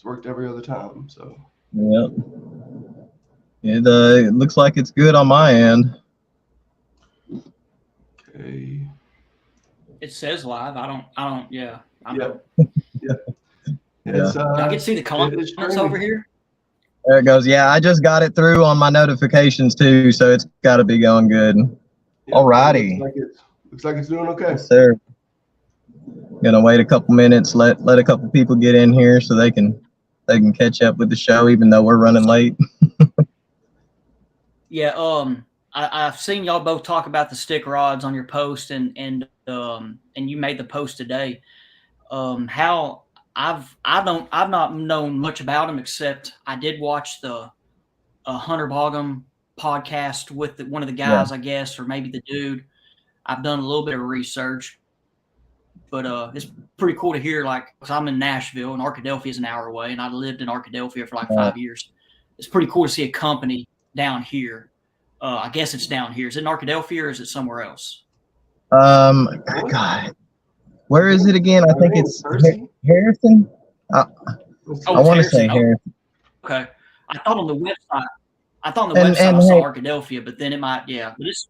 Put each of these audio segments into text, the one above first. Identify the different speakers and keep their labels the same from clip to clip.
Speaker 1: It's worked every other time. So.
Speaker 2: Yep. It looks like it's good on my end.
Speaker 1: Okay.
Speaker 3: It says live. I don't. Yeah.
Speaker 1: Yeah.
Speaker 2: Yeah.
Speaker 3: I get to see the comments over here.
Speaker 2: There it goes. Yeah, I just got it through on my notifications too, so it's got to be going good. Yeah, alrighty.
Speaker 1: Looks like it's doing okay.
Speaker 2: Yes, sir. Gonna wait a couple minutes, let a couple people get in here so they can catch up with the show, even though we're running late.
Speaker 3: Yeah. I've seen y'all both talk about the stick rods on your post, and you made the post today. How I've not known much about them, except I did watch the Hunter Bogham podcast with one of the guys, I guess, or maybe the dude. I've done a little bit of research, but it's pretty cool to hear. Like, cause I'm in Nashville, and Arkadelphia is an hour away, and I lived in Arkadelphia for like 5 years. It's pretty cool to see a company down here. I guess it's down here. Is it in Arkadelphia or is it somewhere else?
Speaker 2: God, where is it again? I think it's Harrison. I want to say Harrison.
Speaker 3: Okay, I thought on the website I saw Arkadelphia, but then it might, yeah. But it's,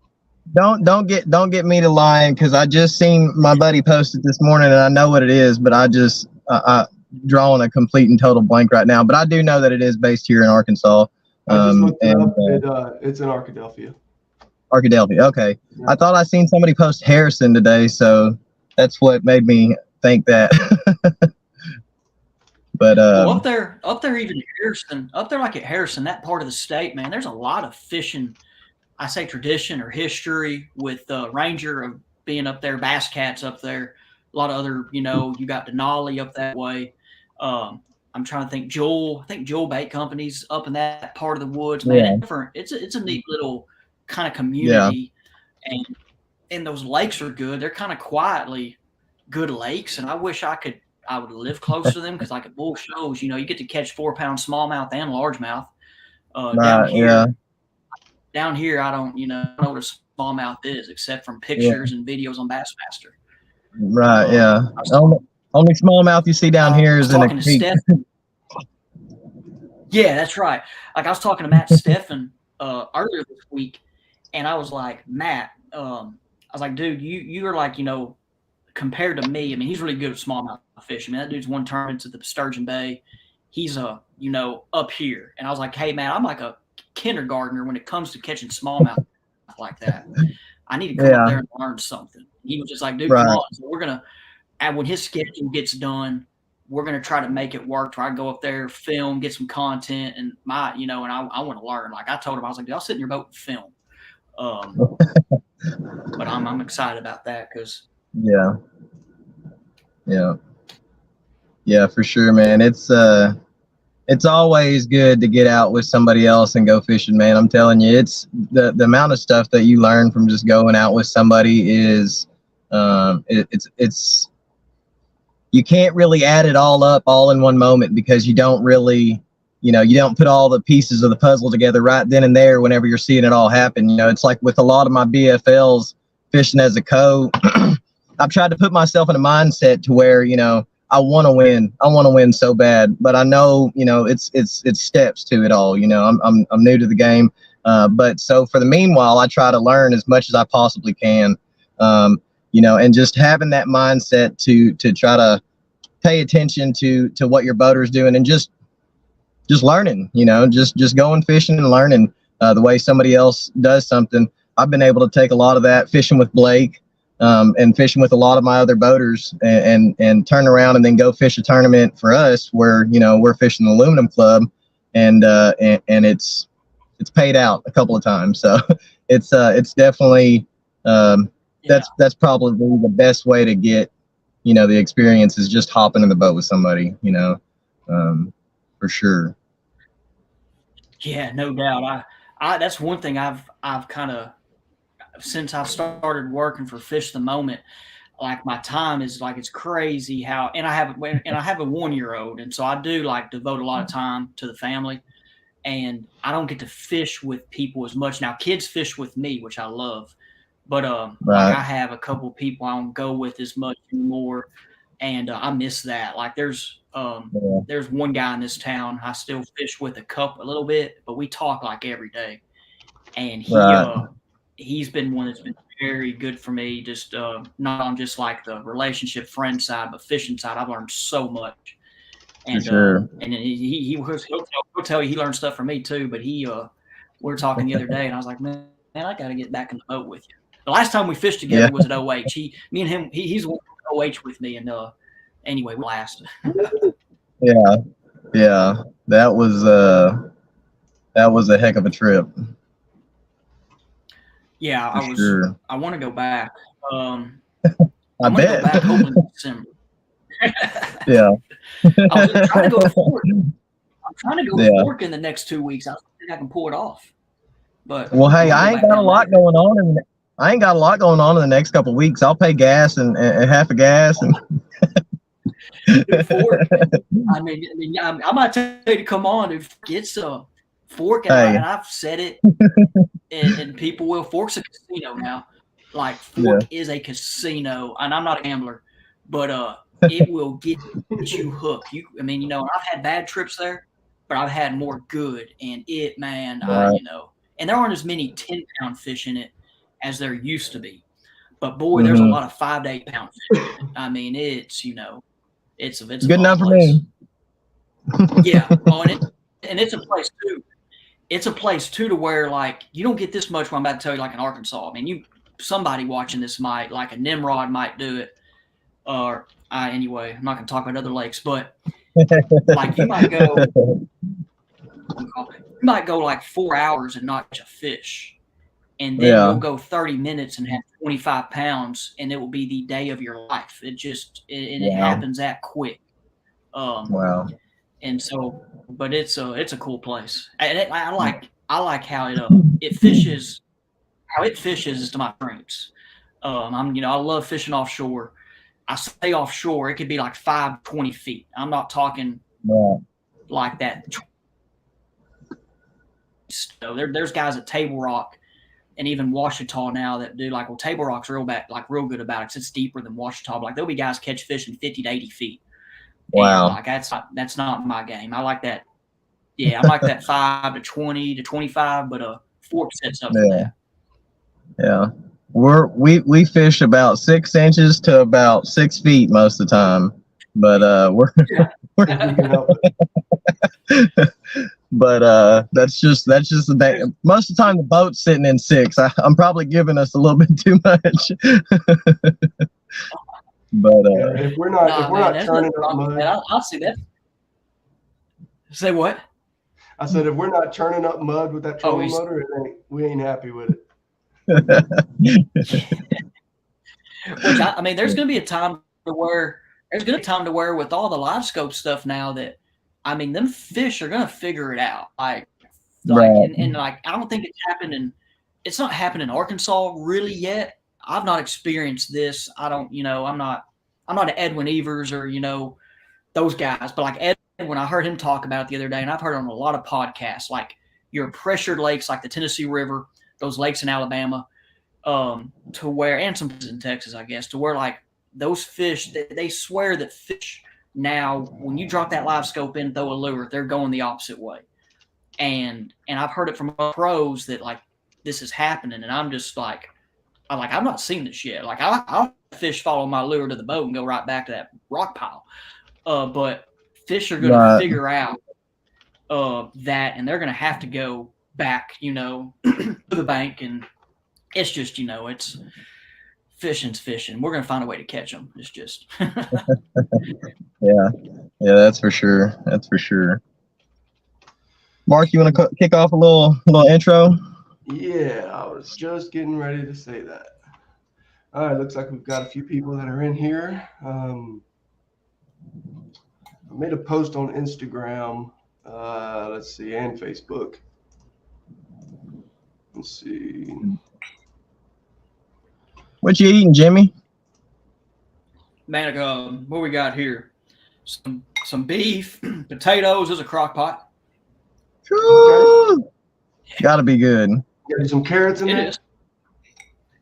Speaker 2: don't get me to lying, because I just seen my buddy post it this morning, and I know what it is, but I just drawing a complete and total blank right now. But I do know that it is based here in Arkansas.
Speaker 1: I just looked it up. It's in Arkadelphia.
Speaker 2: Arkadelphia. Okay. Yeah. I thought I seen somebody post Harrison today, so that's what made me think that. But
Speaker 3: well, up there, even Harrison, up there like at Harrison, that part of the state, man, there's a lot of fishing. I say tradition or history with Ranger of being up there, Bass Cat's up there, a lot of other, you got Denali up that way. I'm trying to think. I think Joel Bait Company's up in that part of the woods, man. Yeah. It's a neat little kind of community, and those lakes are good. They're kind of quietly good lakes, and I wish I would live close to them, because like at Bull Shows, you get to catch 4-pound smallmouth and largemouth. Down here, I don't know what a smallmouth is, except from pictures and videos on Bassmaster.
Speaker 2: Right. Yeah. Only smallmouth you see down here is in a creek.
Speaker 3: Yeah, that's right. Like, I was talking to Matt Steffen earlier this week, and I was like, Matt, I was like, dude, you are like, compared to me, I mean, he's really good at smallmouth fishing. I mean, that dude's won tournaments at the Sturgeon Bay. He's up here. And I was like, hey, man, I'm like a kindergartner when it comes to catching smallmouth like that. I need to come up there and learn something. He was just like, dude, come on. So we're going to, and when his schedule gets done, we're going to try to make it work. Try to go up there, film, get some content, and and I want to learn. Like I told him, I was like, dude, I'll sit in your boat and film. But I'm excited about that because.
Speaker 2: Yeah, for sure, man. It's always good to get out with somebody else and go fishing, man. I'm telling you, it's the amount of stuff that you learn from just going out with somebody is it's you can't really add it all up all in one moment, because you don't really, you don't put all the pieces of the puzzle together right then and there whenever you're seeing it all happen. It's like with a lot of my BFLs fishing as a co, I've tried to put myself in a mindset to where, I want to win. I want to win so bad, but I know, it's steps to it all. I'm new to the game. But so for the meanwhile, I try to learn as much as I possibly can, and just having that mindset to try to pay attention to what your boater's doing, and just learning, just going fishing and learning the way somebody else does something. I've been able to take a lot of that fishing with Blake, and fishing with a lot of my other boaters, and turn around and then go fish a tournament for us where, we're fishing the aluminum club, and it's paid out a couple of times. So it's definitely, that's probably the best way to get, the experience, is just hopping in the boat with somebody, for sure.
Speaker 3: Yeah, no doubt. I that's one thing I've kind of, since I've started working for Fish the Moment, like my time is like, it's crazy how, and I have a 1-year-old. And so I do like devote a lot of time to the family, and I don't get to fish with people as much. Now kids fish with me, which I love, but like I have a couple of people I don't go with as much anymore. and I miss that. Like there's one guy in this town I still fish with a little bit, but we talk like every day, and he's been one that's been very good for me. Just not on just like the relationship friend side, but fishing side. I've learned so much. And and he'll tell you he learned stuff from me too. But we were talking the other day, and I was like, man, I got to get back in the boat with you. The last time we fished together was at OH. Me and him, he's OH with me, and anyway, we lasted.
Speaker 2: Yeah, that was a heck of a trip.
Speaker 3: Yeah, I want to go back.
Speaker 2: I
Speaker 3: bet. Go back hopefully in December.
Speaker 2: Yeah.
Speaker 3: I'm trying to go to Fork. I'm trying to go to Fork in the next 2 weeks. I think I can pull it off. But
Speaker 2: well, hey, I ain't got a lot going on in the next couple of weeks. I'll pay gas and half a gas and.
Speaker 3: Fork, I mean, I might tell you to come on. If it's a Fork, and I've said it, and people will. Fork's a casino now. Like Fork is a casino, and I'm not a gambler, but it will get you hooked. I mean, I've had bad trips there, but I've had more good, and and there aren't as many 10-pound fish in it as there used to be. But boy, there's a lot of 5 to 8 pound fish in it. I mean, it's it's
Speaker 2: good enough for me.
Speaker 3: Yeah. Oh, and it's a place too. It's a place too to where like you don't get this much. What I'm about to tell you, like in Arkansas. I mean, somebody watching this might, like a Nimrod might do it, or anyway, I'm not going to talk about other lakes, but like you might go like 4 hours and not catch a fish, and then you'll go 30 minutes and have 25 pounds, and it will be the day of your life. It just it happens that quick.
Speaker 2: Wow.
Speaker 3: And so, but it's a cool place. And I like how it fishes. How it fishes is to my strengths. I love fishing offshore. I say offshore, it could be like 5-20 feet. I'm not talking like that. So there's guys at Table Rock and even Washita now that do like, well, Table Rock's real good about it because it's deeper than Washita. But like there'll be guys catch fish in 50 to 80 feet.
Speaker 2: Wow.
Speaker 3: And like that's not my game. I like that. Yeah, I like that 5 to 20 to 25, but Fork sets up for that.
Speaker 2: Yeah. We fish about 6 inches to about 6 feet most of the time, but but that's just the thing. Most of the time the boat's sitting in 6. I'm probably giving us a little bit too much. But
Speaker 1: if we're not churning up mud,
Speaker 3: I'll see that. Say what?
Speaker 1: I said if we're not churning up mud with that trolling motor, we ain't happy with it.
Speaker 3: Which I mean, there's going to be a time to where with all the live scope stuff now that I mean, them fish are going to figure it out. Like and like I don't think it's not happened in Arkansas really yet. I've not experienced this. I don't, I'm not an Edwin Evers or those guys, but like Edwin, I heard him talk about it the other day, and I've heard on a lot of podcasts, like your pressured lakes, like the Tennessee River, those lakes in Alabama, to where, and some in Texas, I guess, to where like those fish, they swear that fish now, when you drop that live scope in, throw a lure, they're going the opposite way. And I've heard it from pros that like this is happening, and I'm just like, I've not seen this yet. Like I'll fish follow my lure to the boat and go right back to that rock pile. But fish are going to figure out that, and they're going to have to go back, to the bank, and it's just, it's fishing's fishing. We're going to find a way to catch them. It's just.
Speaker 2: Yeah, that's for sure. That's for sure. Mark, you want to kick off a little intro?
Speaker 1: Yeah, I was just getting ready to say that. All right, looks like we've got a few people that are in here. I made a post on Instagram, let's see, and Facebook. Let's see.
Speaker 2: What you eating, Jimmy?
Speaker 3: Man, what we got here? Some beef, potatoes. There's a crock pot.
Speaker 2: Okay. Gotta be good.
Speaker 1: Got some carrots in there?
Speaker 3: Is.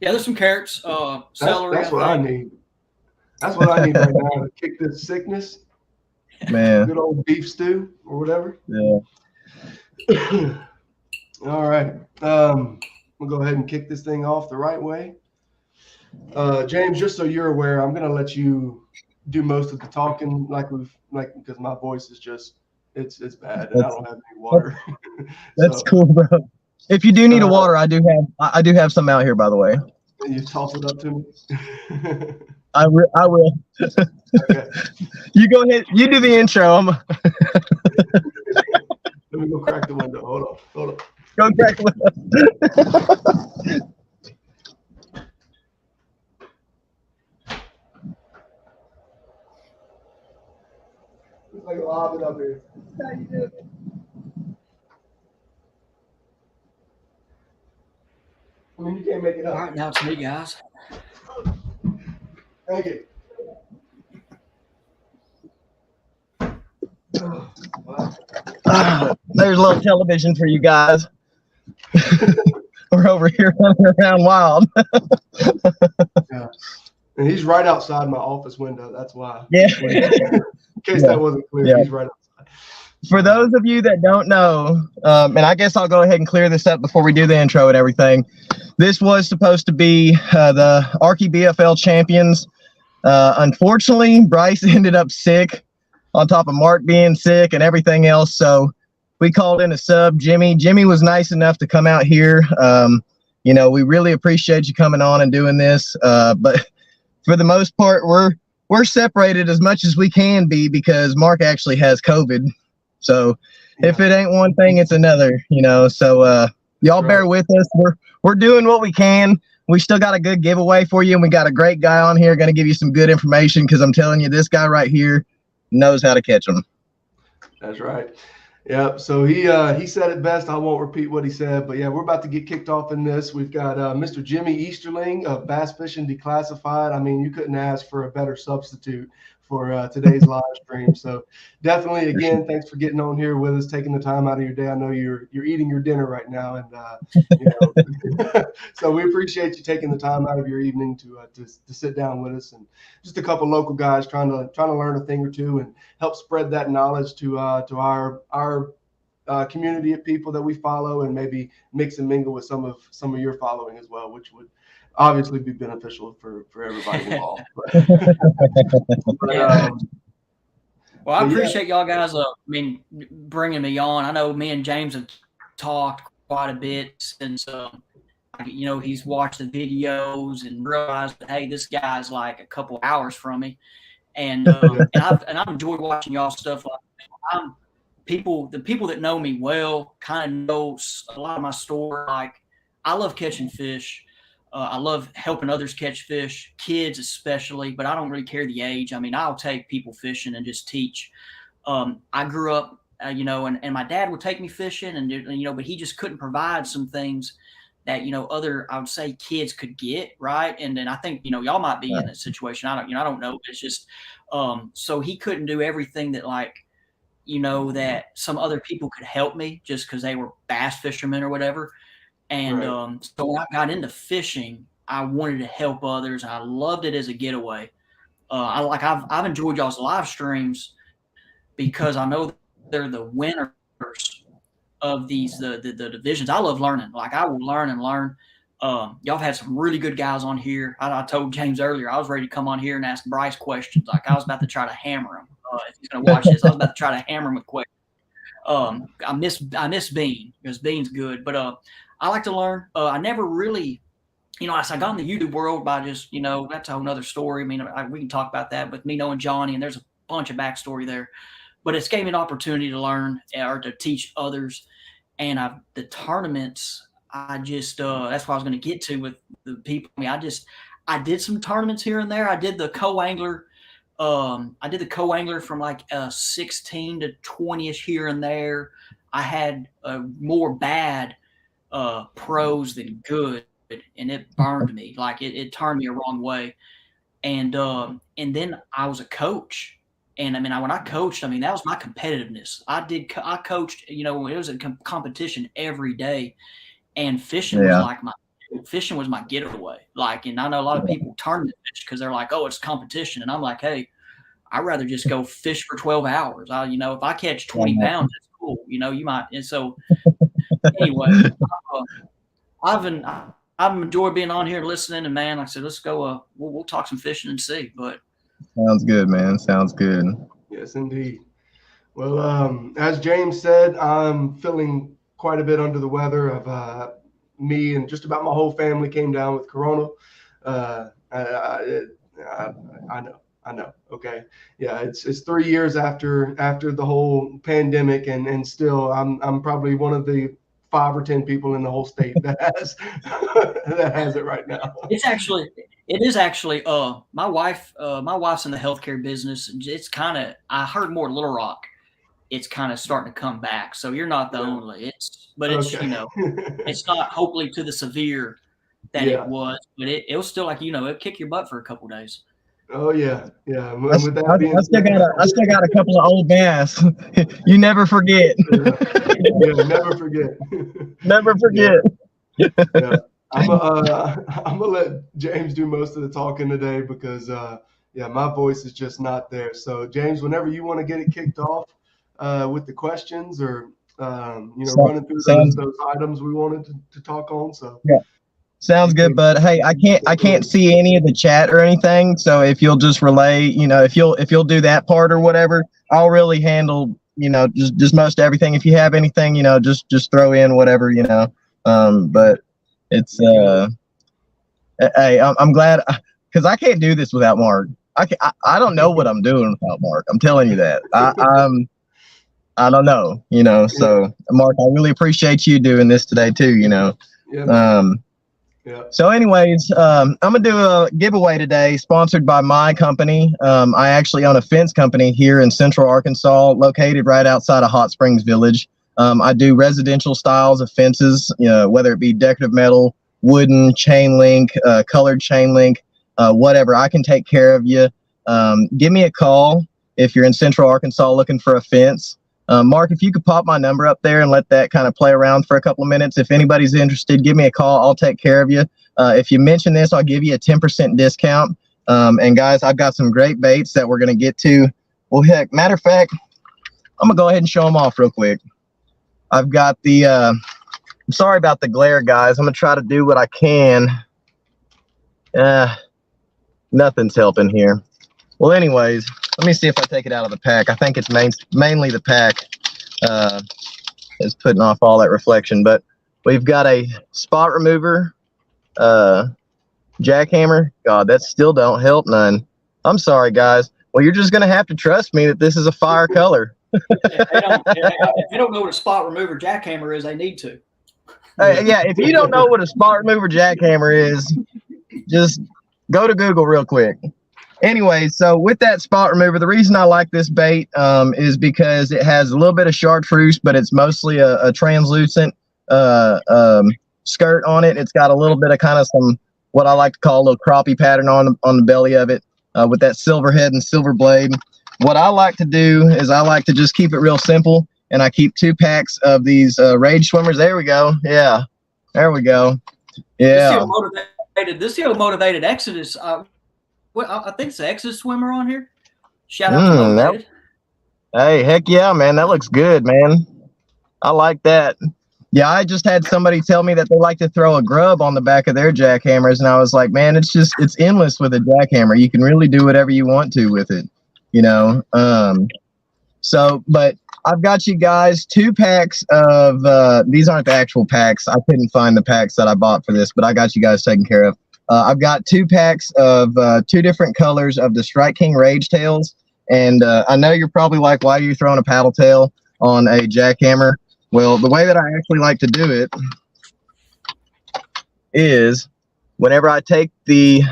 Speaker 3: Yeah, there's some carrots, celery.
Speaker 1: That's what I need. That's what I need right now to kick this sickness.
Speaker 2: Man.
Speaker 1: Good old beef stew or whatever.
Speaker 2: Yeah.
Speaker 1: All right. We'll go ahead and kick this thing off the right way. James, just so you're aware, I'm gonna let you do most of the talking, because my voice is just it's bad and I don't have any water.
Speaker 2: That's
Speaker 1: So,
Speaker 2: cool, bro. If you do need a water, I do have some out here, by the way.
Speaker 1: Can you toss it up to me?
Speaker 2: I will.
Speaker 1: Okay.
Speaker 2: You go ahead. You do the intro.
Speaker 1: Let me go crack the window. Hold on.
Speaker 2: Go crack the window.
Speaker 1: Looks like a hobbit up here.
Speaker 2: How you doing?
Speaker 1: I mean, you can't make it up.
Speaker 3: All right, now it's me, guys.
Speaker 1: Thank you.
Speaker 2: There's a little television for you guys. We're over here running around wild.
Speaker 1: Yeah. And he's right outside my office window. That's why.
Speaker 2: Yeah.
Speaker 1: In case that wasn't clear,
Speaker 2: Yeah.
Speaker 1: he's right outside.
Speaker 2: For those of you that don't know, and I guess I'll go ahead and clear this up before we do the intro and everything. This was supposed to be the Archie BFL champions. Unfortunately, Bryce ended up sick on top of Mark being sick and everything else. So we called in a sub, Jimmy. Jimmy was nice enough to come out here. We really appreciate you coming on and doing this. But for the most part, we're separated as much as we can be because Mark actually has COVID. So if it ain't one thing, it's another, so y'all bear with us. We're doing what we can. We still got a good giveaway for you, and we got a great guy on here going to give you some good information because I'm telling you, this guy right here knows how to catch them.
Speaker 1: That's right. Yeah. So he said it best. I won't repeat what he said, but yeah, we're about to get kicked off in this. We've got Mr. Jimi Easterling of Bass Fishing Declassified. I mean, you couldn't ask for a better substitute for today's live stream. So definitely, again, thanks for getting on here with us, taking the time out of your day. I know you're eating your dinner right now, and so we appreciate you taking the time out of your evening to sit down with us, and just a couple local guys trying to learn a thing or two and help spread that knowledge to our community of people that we follow, and maybe mix and mingle with some of your following as well, which would obviously be beneficial for everybody involved.
Speaker 3: Well, I appreciate y'all guys. Bringing me on. I know me and James have talked quite a bit since he's watched the videos and realized that, hey, this guy's like a couple hours from me, and I've enjoyed watching y'all stuff. Like the people that know me well kind of know a lot of my story. Like, I love catching fish. I love helping others catch fish, kids especially, but I don't really care the age. I mean, I'll take people fishing and just teach. I grew up, and my dad would take me fishing, and but he just couldn't provide some things that other, I would say, kids could get, right. And then I think y'all might be in that situation. I don't know. It's just so he couldn't do everything that that some other people could help me just because they were bass fishermen or whatever. And so when I got into fishing, I wanted to help others. I loved it as a getaway. I've enjoyed y'all's live streams because I know they're the winners of these the divisions. I love learning. Like, I will learn and learn. Y'all have had some really good guys on here. I told James earlier I was ready to come on here and ask Bryce questions. Like, I was about to try to hammer him. If he's gonna watch this, I was about to try to hammer him with questions. I miss Bean because Bean's good, but I like to learn. I never really, as I got in the YouTube world by just, that's a whole nother story. I mean, we can talk about that with me knowing Johnny, and there's a bunch of backstory there. But it's gave me an opportunity to learn or to teach others. And the tournaments, I just that's what I was going to get to with the people. I mean, I did some tournaments here and there. I did the co-angler. I did the co-angler from like 16 to 20ish here and there. I had more bad pros than good, and it burned me. Like, it turned me a wrong way. And then I was a coach. And I mean, when I coached, that was my competitiveness. I coached, it was a competition every day, and fishing was like my fishing was my getaway. Like, and I know a lot of people tournament fish because they're like, oh, it's competition. And I'm like, hey, I'd rather just go fish for 12 hours. If I catch 20 pounds, it's cool. You might. And so anyway, I've enjoyed being on here listening, and man, like I said, let's go. We'll talk some fishing and see. But
Speaker 2: sounds good, man. Sounds good.
Speaker 1: Yes, indeed. Well, as James said, I'm feeling quite a bit under the weather. Of me and just about my whole family came down with Corona. I know. Okay. Yeah, it's 3 years after the whole pandemic, and still I'm probably one of the 5 or 10 people in the whole state that has it right now.
Speaker 3: It is actually my wife's in the healthcare business. It's kind of, I heard more Little Rock. It's kind of starting to come back. So you're not the only. It's it's not hopefully to the severe that it was, but it was still like, it'll kick your butt for a couple of days.
Speaker 1: Oh yeah.
Speaker 2: I still got a couple of old bass. You never forget.
Speaker 1: Never forget.
Speaker 2: Never forget.
Speaker 1: Yeah. I'm gonna let James do most of the talking today because my voice is just not there. So James, whenever you want to get it kicked off with the questions or running through those items we wanted to talk on. So
Speaker 2: yeah. Sounds good, bud. Hey, I can't see any of the chat or anything. So if you'll just relay, if you'll do that part or whatever, I'll really handle, just most everything. If you have anything, just throw in whatever, but it's, hey, I'm glad because I can't do this without Mark. I don't know what I'm doing without Mark. I'm telling you that. I don't know, so Mark, I really appreciate you doing this today too, Yeah. So anyways, I'm going to do a giveaway today sponsored by my company. I actually own a fence company here in Central Arkansas, located right outside of Hot Springs Village. I do residential styles of fences, whether it be decorative metal, wooden, chain link, colored chain link, whatever. I can take care of you. Give me a call if you're in Central Arkansas looking for a fence. Mark, if you could pop my number up there and let that kind of play around for a couple of minutes. If anybody's interested, give me a call. I'll take care of you. If you mention this, I'll give you a 10% discount. And guys, I've got some great baits that we're going to get to. Well, heck, matter of fact, I'm going to go ahead and show them off real quick. I've got the, I'm sorry about the glare, guys. I'm going to try to do what I can. Nothing's helping here. Well, anyways, let me see if I take it out of the pack. I think it's mainly the pack is putting off all that reflection. But we've got a spot remover jackhammer. God, that still don't help none. I'm sorry, guys. Well, you're just going to have to trust me that this is a fire color.
Speaker 3: If they don't know what a spot remover jackhammer is, they need to.
Speaker 2: Yeah, if you don't know what a spot remover jackhammer is, just go to Google real quick. Anyway, so with that spot remover, the reason I like this bait is because it has a little bit of chartreuse, but it's mostly a translucent skirt on it. It's got a little bit of kind of some what I like to call a little crappie pattern on the belly of it with that silver head and silver blade. What I like to do is I like to just keep it real simple, and I keep 2 packs of these rage swimmers. There we go. Yeah, there we go. Yeah.
Speaker 3: This motivated Exodus. I think it's the Exodus swimmer on here. Shout out to Motivated.
Speaker 2: Hey, heck yeah, man. That looks good, man. I like that. Yeah, I just had somebody tell me that they like to throw a grub on the back of their jackhammers, and I was like, man, it's endless with a jackhammer. You can really do whatever you want to with it, but I've got you guys 2 packs of these aren't the actual packs. I couldn't find the packs that I bought for this, but I got you guys taken care of. I've got 2 packs of 2 different colors of the Strike King Rage Tails. And I know you're probably like, why are you throwing a paddle tail on a jackhammer? Well, the way that I actually like to do it is whenever I take the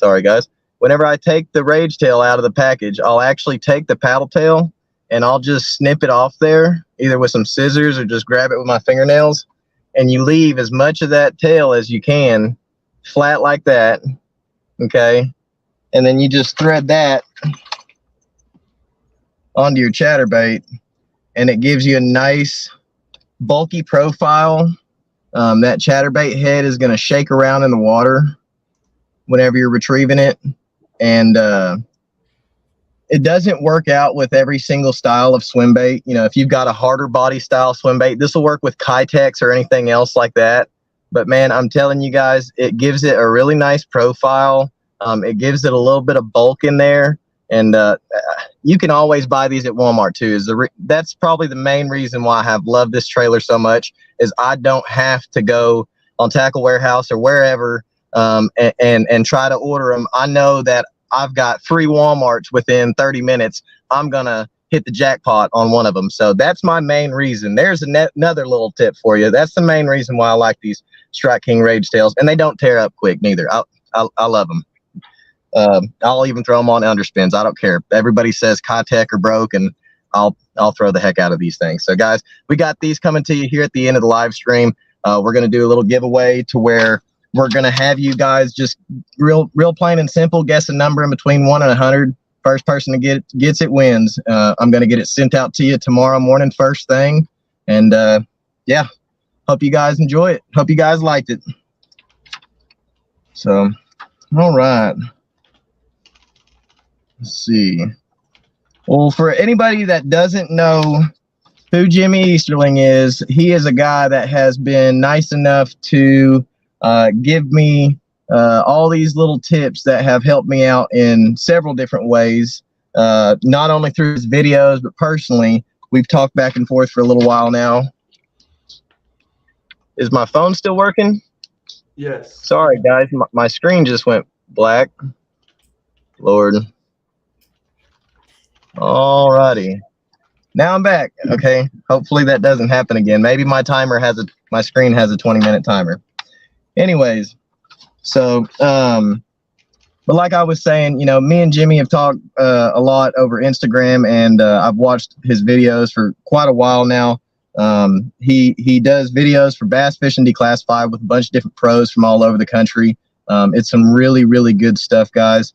Speaker 2: Rage Tail out of the package, I'll actually take the paddle tail and I'll just snip it off there, either with some scissors or just grab it with my fingernails. And you leave as much of that tail as you can flat like that, okay, and then you just thread that onto your chatterbait, and it gives you a nice bulky profile that chatterbait head is going to shake around in the water whenever you're retrieving it. And it doesn't work out with every single style of swim bait. You know, if you've got a harder body style swim bait, this will work with Kitex or anything else like that. But man, I'm telling you guys, it gives it a really nice profile. It gives it a little bit of bulk in there. And you can always buy these at Walmart too. That's probably the main reason why I have loved this trailer so much, is I don't have to go on Tackle Warehouse or wherever and try to order them. I know that I've got 3 Walmarts within 30 minutes. I'm going to hit the jackpot on one of them. So that's my main reason. There's another little tip for you. That's the main reason why I like these Strike King Rage Tails. And they don't tear up quick neither. I love them. I'll even throw them on underspins. I don't care. Everybody says Kitech are broke, and I'll throw the heck out of these things. So guys, we got these coming to you here at the end of the live stream. We're going to do a little giveaway to where we're going to have you guys just real plain and simple guess a number in between 1 and 100. First person to gets it wins. I'm going to get it sent out to you tomorrow morning first thing. And yeah, hope you guys enjoy it. Hope you guys liked it. So, all right. Let's see. Well, for anybody that doesn't know who Jimi Easterling is, he is a guy that has been nice enough to give me all these little tips that have helped me out in several different ways, not only through his videos, but personally. We've talked back and forth for a little while now. Is my phone still working?
Speaker 1: Yes.
Speaker 2: Sorry, guys. My screen just went black. Lord. All righty. Now I'm back. Okay. Hopefully that doesn't happen again. Maybe my screen has a 20-minute timer. Anyways, so but like I was saying, you know, me and Jimmy have talked a lot over Instagram, and I've watched his videos for quite a while now. He does videos for Bass Fishing Declassified with a bunch of different pros from all over the country. It's some really, really good stuff, guys.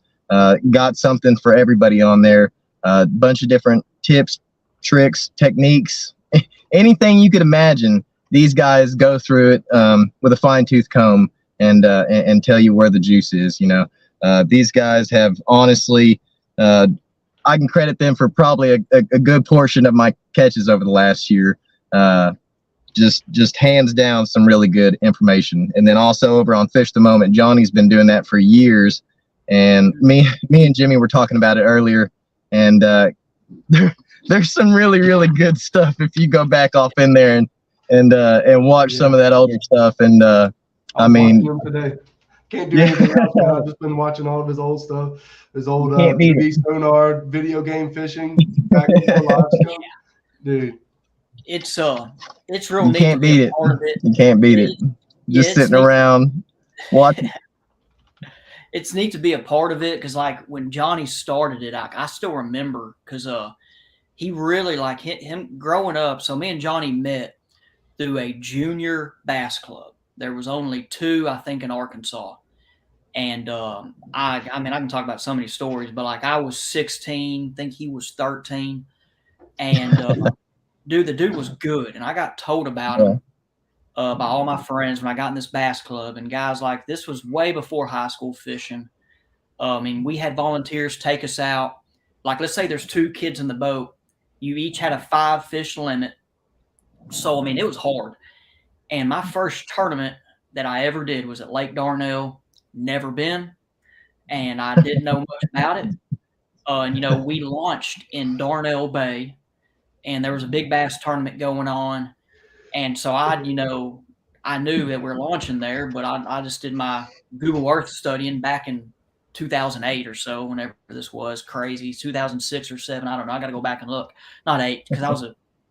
Speaker 2: Got something for everybody on there. A bunch of different tips, tricks, techniques, anything you could imagine. These guys go through it with a fine-tooth comb and tell you where the juice is. You know, these guys have honestly, I can credit them for probably a good portion of my catches over the last year. Just hands down some really good information. And then also over on Fish the Moment, Johnny's been doing that for years. And me and Jimmy were talking about it earlier. And there's some really, really good stuff if you go back off in there and watch some of that older stuff. And I mean,
Speaker 1: today. Can't do anything else now. I've just been watching all of his old stuff, his old TV sonar, video game fishing, back before live show. Dude,
Speaker 3: it's real
Speaker 2: you
Speaker 3: neat.
Speaker 2: Can't beat it. You can't beat it. Just sitting around watching.
Speaker 3: It's neat to be a part of it, because like when Johnny started it, I still remember, because he really, like him growing up. So me and Johnny met through a junior bass club. There was only 2, I think, in Arkansas. And I mean, I can talk about so many stories, but like I was 16, I think he was 13. And dude, the dude was good. And I got told about him by all my friends when I got in this bass club. And guys, like, this was way before high school fishing. I mean, we had volunteers take us out. Like, let's say there's 2 kids in the boat. You each had a 5 fish limit. So, I mean, it was hard. And my first tournament that I ever did was at Lake Darnell. Never been. And I didn't know much about it. And, you know, we launched in Darnell Bay. And there was a big bass tournament going on. And so I knew that we're launching there, but I just did my Google Earth studying back in 2008 or so, whenever this was crazy, 2006 or 7. I don't know. I got to go back and look. Not 8, because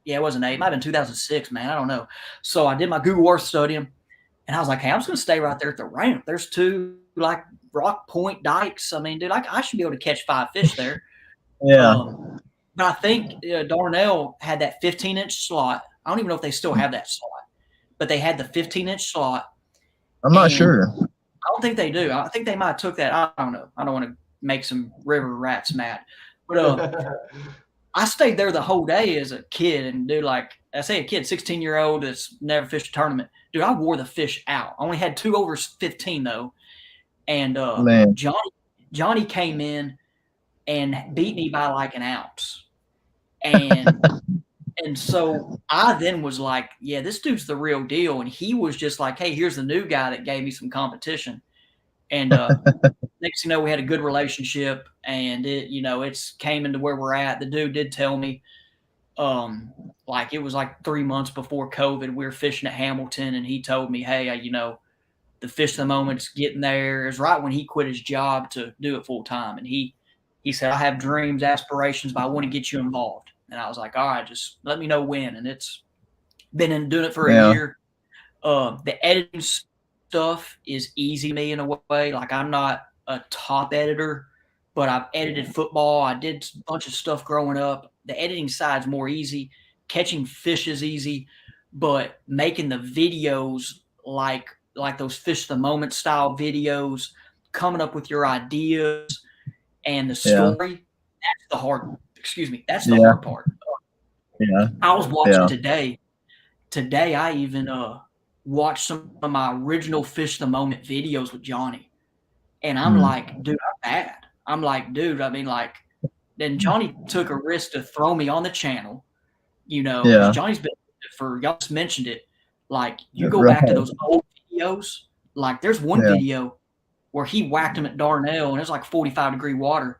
Speaker 3: it wasn't 8. It might have been 2006, man. I don't know. So I did my Google Earth studying, and I was like, hey, I'm just going to stay right there at the ramp. There's 2 like rock point dikes. I mean, dude, I should be able to catch 5 fish there.
Speaker 2: Yeah.
Speaker 3: But I think Darnell had that 15-inch slot. I don't even know if they still have that slot, but they had the 15-inch slot.
Speaker 2: I'm not sure.
Speaker 3: I don't think they do. I think they might have took that. I don't know. I don't want to make some river rats mad. But I stayed there the whole day as a kid, and dude, like I say, a kid, 16-year-old that's never fished a tournament. Dude, I wore the fish out. I only had 2 over 15 though, and
Speaker 2: Man.
Speaker 3: Johnny came in and beat me by like an ounce, and so I then was like, yeah, this dude's the real deal, and he was just like, hey, here's the new guy that gave me some competition, and next thing you know, we had a good relationship, and it's came into where we're at. The dude did tell me, like it was like 3 months before COVID, we were fishing at Hamilton, and he told me, hey, the fish of the moment's getting there. It was right when he quit his job to do it full time, and he said, I have dreams, aspirations, but I want to get you involved. And I was like, all right, just let me know when. And it's been doing it for a year. The editing stuff is easy to me in a way. Like I'm not a top editor, but I've edited football. I did a bunch of stuff growing up. The editing side's more easy. Catching fish is easy, but making the videos like those fish of the moment style videos, coming up with your ideas and the story, that's the hard. Excuse me, that's the hard part.
Speaker 2: Yeah.
Speaker 3: I was watching today. Today, I even watched some of my original fish of the moment videos with Johnny, and I'm like, dude, I'm bad. I'm like, dude, I mean, like, then Johnny took a risk to throw me on the channel, Johnny's been for, y'all just mentioned it, like, you go back to those old videos, like, there's one video where he whacked him at Darnell, and it's like 45-degree water.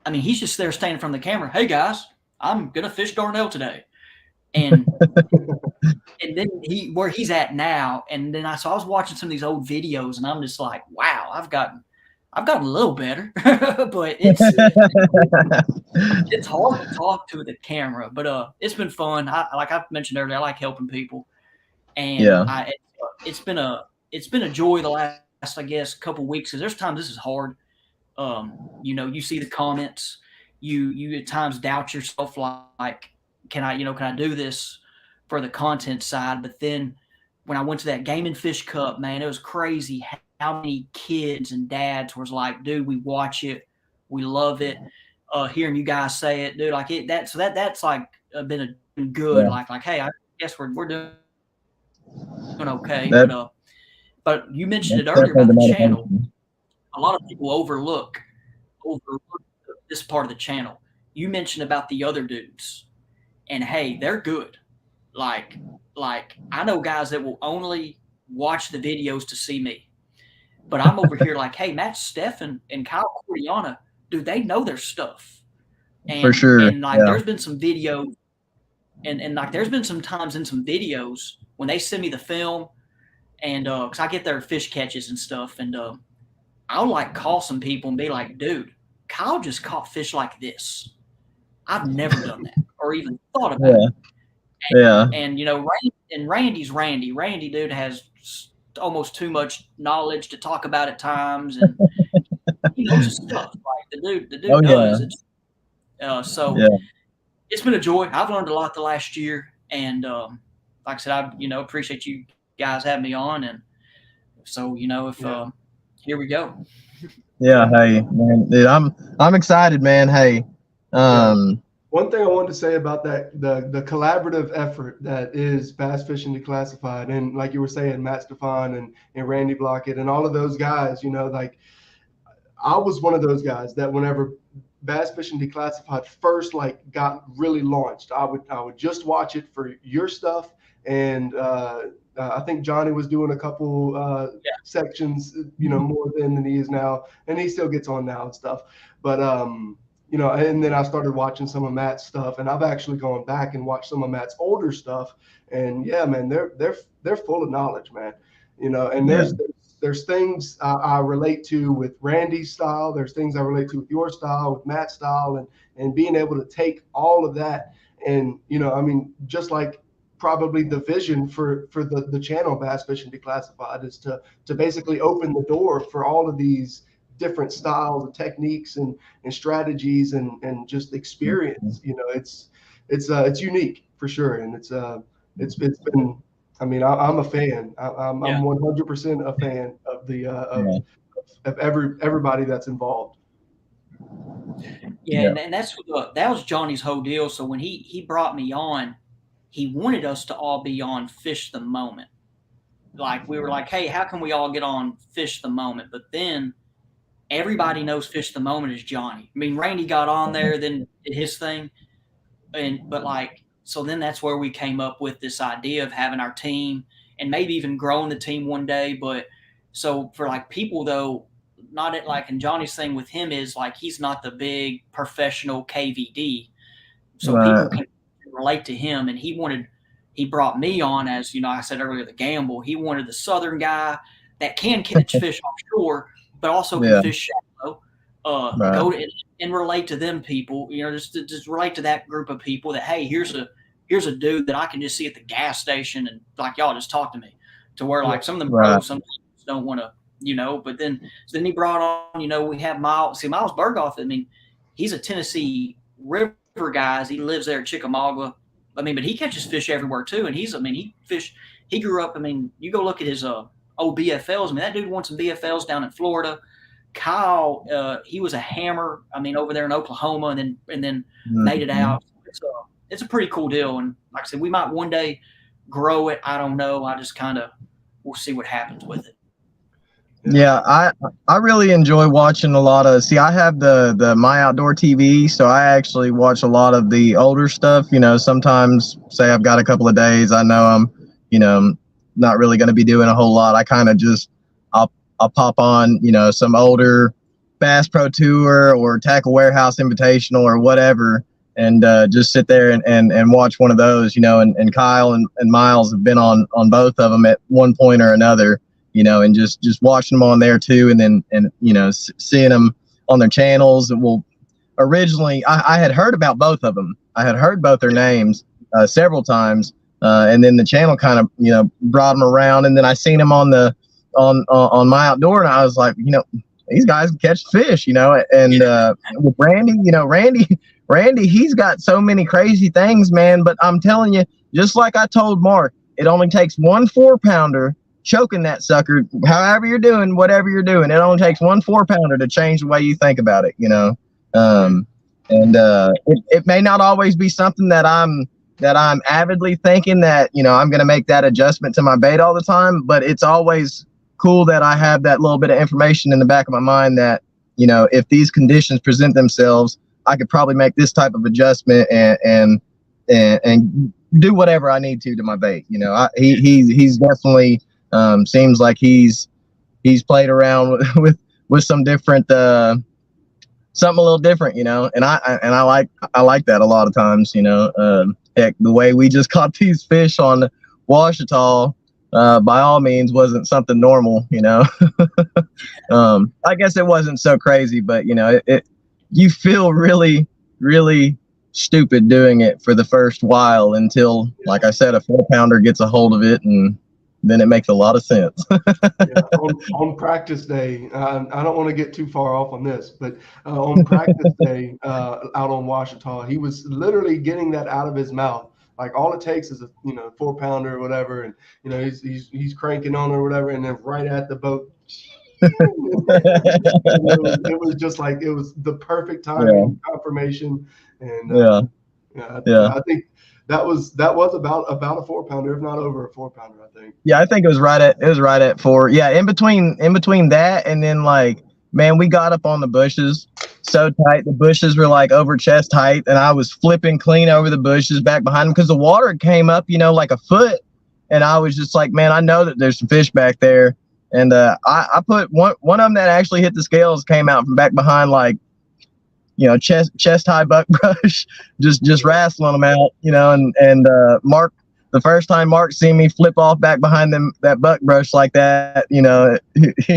Speaker 3: I mean, he's just there standing in front of the camera, hey, guys, I'm going to fish Darnell today. And and then where he's at now, and then I was watching some of these old videos, and I'm just like, wow, I've gotten a little better, but it's hard to talk to the camera. But it's been fun. Like I mentioned earlier, I like helping people, and it's been a joy the last, I guess, couple weeks. Because there's times this is hard. You see the comments, you at times doubt yourself, like, can I do this for the content side? But then when I went to that Game and Fish Cup, man, it was crazy how many kids and dads was like, dude, we watch it, we love it. Hearing you guys say it, dude, like that's like been good. Like, hey, I guess we're doing okay. But you mentioned it earlier about the channel. A lot of people overlook this part of the channel. You mentioned about the other dudes, and hey, they're good. Like I know guys that will only watch the videos to see me, but I'm over here like, hey, Matt Steffen and Kyle Cordiana, dude, they know their stuff. And,
Speaker 2: for sure.
Speaker 3: And like, there's been some videos, and like, there's been some times in some videos when they send me the film, and because I get their fish catches and stuff, and I'll like call some people and be like, dude, Kyle just caught fish like this. I've never done that or even thought about it. And Randy's Randy. Randy, dude, has almost too much knowledge to talk about at times, and he knows his stuff. Like the dude does. It's been a joy. I've learned a lot the last year, and like I said, I appreciate you guys having me on, and so here we go.
Speaker 2: Yeah, hey man, dude, I'm excited, man. Hey,
Speaker 1: one thing I wanted to say about that, the collaborative effort that is Bass Fishing Declassified, and like you were saying, Matt Stefan and Randy Blockett and all of those guys, like I was one of those guys that whenever Bass Fishing Declassified first like got really launched, I would just watch it for your stuff, and I think Johnny was doing a couple sections, more than he is now, and he still gets on now and stuff, but and then I started watching some of Matt's stuff, and I've actually gone back and watched some of Matt's older stuff, and yeah, man, they're full of knowledge, man, and there's things I relate to with Randy's style, there's things I relate to with your style, with Matt's style, and being able to take all of that, and just like probably the vision for the channel Bass Fishing Declassified is to basically open the door for all of these different styles and techniques and strategies and just experience. It's unique for sure, and it's been. I'm a fan. I'm 100% a fan of the of everybody that's involved.
Speaker 3: Yeah, and that's that was Johnny's whole deal. So when he brought me on, he wanted us to all be on Fish the Moment. Like we were like, hey, how can we all get on Fish the Moment? But then everybody knows Fish the Moment is Johnny. I mean, Randy got on there, then did his thing, but like, so then that's where we came up with this idea of having our team and maybe even growing the team one day. But so for like people though, not at like, and Johnny's thing with him is like he's not the big professional KVD, so people can relate to him. And he brought me on as, you know, I said earlier, the gamble. He wanted the Southern guy that can catch fish offshore, but also can fish shallow. Go to, and relate to them people, you know, just relate to that group of people that, hey, here's a dude that I can just see at the gas station and like, y'all just talk to me, to where like some of them pros sometimes don't want to, you know. But then he brought on, you know, we have Miles Berghoff. I mean, he's a Tennessee River guy. He lives there at Chickamauga. I mean, but he catches fish everywhere too. And he grew up, I mean, you go look at his old BFLs. I mean, that dude won some BFLs down in Florida. Kyle, he was a hammer, I mean, over there in Oklahoma, and then made it out. It's a pretty cool deal. And like I said, we might one day grow it. I don't know. I just we'll see what happens with it.
Speaker 2: Yeah, I really enjoy watching a lot of, I have the My Outdoor TV, so I actually watch a lot of the older stuff. You know, sometimes say I've got a couple of days, I know I'm, you know, not really going to be doing a whole lot. I kind of just, I'll pop on, you know, some older Bass Pro Tour or Tackle Warehouse Invitational or whatever, and just sit there and watch one of those, you know. And Kyle and Miles have been on both of them at one point or another, you know, and just watching them on there too, and you know, seeing them on their channels. Well, originally I had heard about both of them. I had heard both their names several times, and then the channel kind of, you know, brought them around, and then I seen them on My Outdoor, and I was like, you know, these guys can catch fish, you know. And with Randy, you know, Randy, he's got so many crazy things, man. But I'm telling you, just like I told Mark, it only takes 1 4-pounder choking that sucker, however you're doing, whatever you're doing. It only takes 1 4-pounder to change the way you think about it, you know. It may not always be something that I'm avidly thinking that, you know, I'm going to make that adjustment to my bait all the time, but it's always cool that I have that little bit of information in the back of my mind that, you know, if these conditions present themselves, I could probably make this type of adjustment and do whatever I need to my bait. You know, he's definitely seems like he's played around with some different something a little different, you know, and I like that a lot of times, you know. Heck, the way we just caught these fish on Ouachita, by all means wasn't something normal, you know. I guess it wasn't so crazy, but you know, you feel really, really stupid doing it for the first while until, like I said, a 4-pounder gets a hold of it, and then it makes a lot of sense.
Speaker 1: On practice day, I don't want to get too far off on this, but on practice day out on Ouachita, he was literally getting that out of his mouth. Like all it takes is a 4-pounder or whatever, and you know he's cranking on or whatever, and then right at the boat, it was just like it was the perfect timing, confirmation, and I think that was about a 4-pounder, if not over a 4-pounder, I think.
Speaker 2: Yeah, I think it was right at 4. Yeah, in between that and then, like, man, we got up on the bushes so tight. The bushes were like over chest height, and I was flipping clean over the bushes back behind them because the water came up, you know, like a foot. And I was just like, man, I know that there's some fish back there. And I put one of them that actually hit the scales came out from back behind, like, you know, chest high buckbrush, just wrestling them out, you know. And Mark, the first time Mark seen me flip off back behind that buckbrush like that, you know,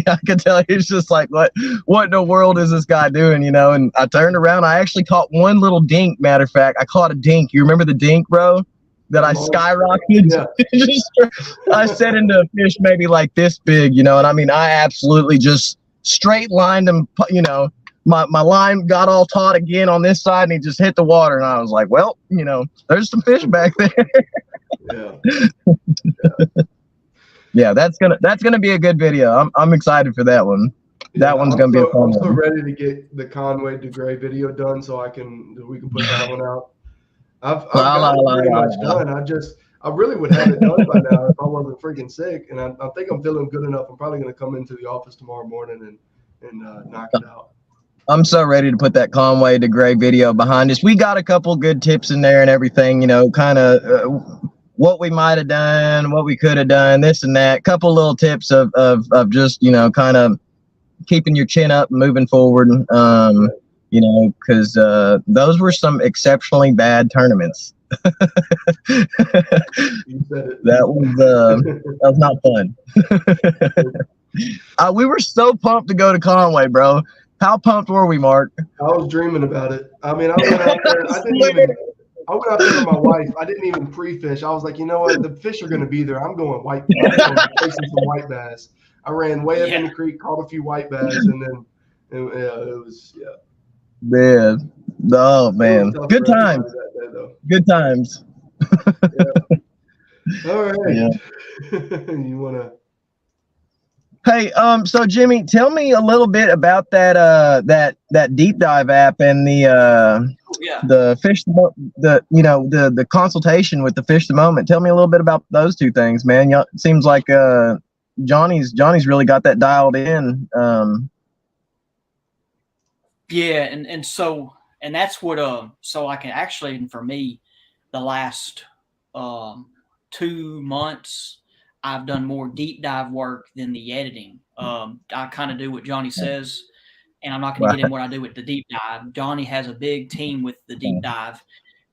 Speaker 2: I could tell he's just like, what in the world is this guy doing, you know? And I turned around, I actually caught one little dink. Matter of fact, I caught a dink. You remember the dink, bro? That I skyrocketed. Yeah. I set into a fish maybe like this big, you know, and I mean, I absolutely just straight lined him, you know. My line got all taut again on this side, and he just hit the water, and I was like, well, you know, there's some fish back there. Yeah, that's gonna be a good video. I'm excited for that one. that one's gonna be a fun
Speaker 1: I'm so
Speaker 2: one.
Speaker 1: ready to get the Conway DeGray video done so we can put that one out. I've got it pretty much done. I really would have it done by now if I wasn't freaking sick. And I think I'm feeling good enough. I'm probably going to come into the office tomorrow morning and knock it out.
Speaker 2: I'm so ready to put that Conway DeGray video behind us. We got a couple good tips in there and everything, kind of what we might have done, what we could have done, this and that. Couple little tips of just, kind of keeping your chin up and moving forward. Because those were some exceptionally bad tournaments. That was not fun. We were so pumped to go to Conway, bro. How pumped were we, Mark?
Speaker 1: I was dreaming about it. I mean, I went out there. I went out there with my wife. I didn't even pre-fish. I was like, you know what? The fish are going to be there. I'm going chasing some white bass. I ran way up in the creek, caught a few white bass, and then it was.
Speaker 2: Man. Oh, man. Good times. Good times.
Speaker 1: All right. Yeah. You want to?
Speaker 2: Hey, so Jimmy, tell me a little bit about that deep dive app and the fish, the consultation with the Fish the Moment. Tell me a little bit about those two things, man. It seems like Johnny's really got that dialed in.
Speaker 3: Yeah, and that's what so I can actually, for me, the last 2 months I've done more deep dive work than the editing. I kind of do what Johnny says, and I'm not going to get in what I do with the deep dive. Johnny has a big team with the deep dive,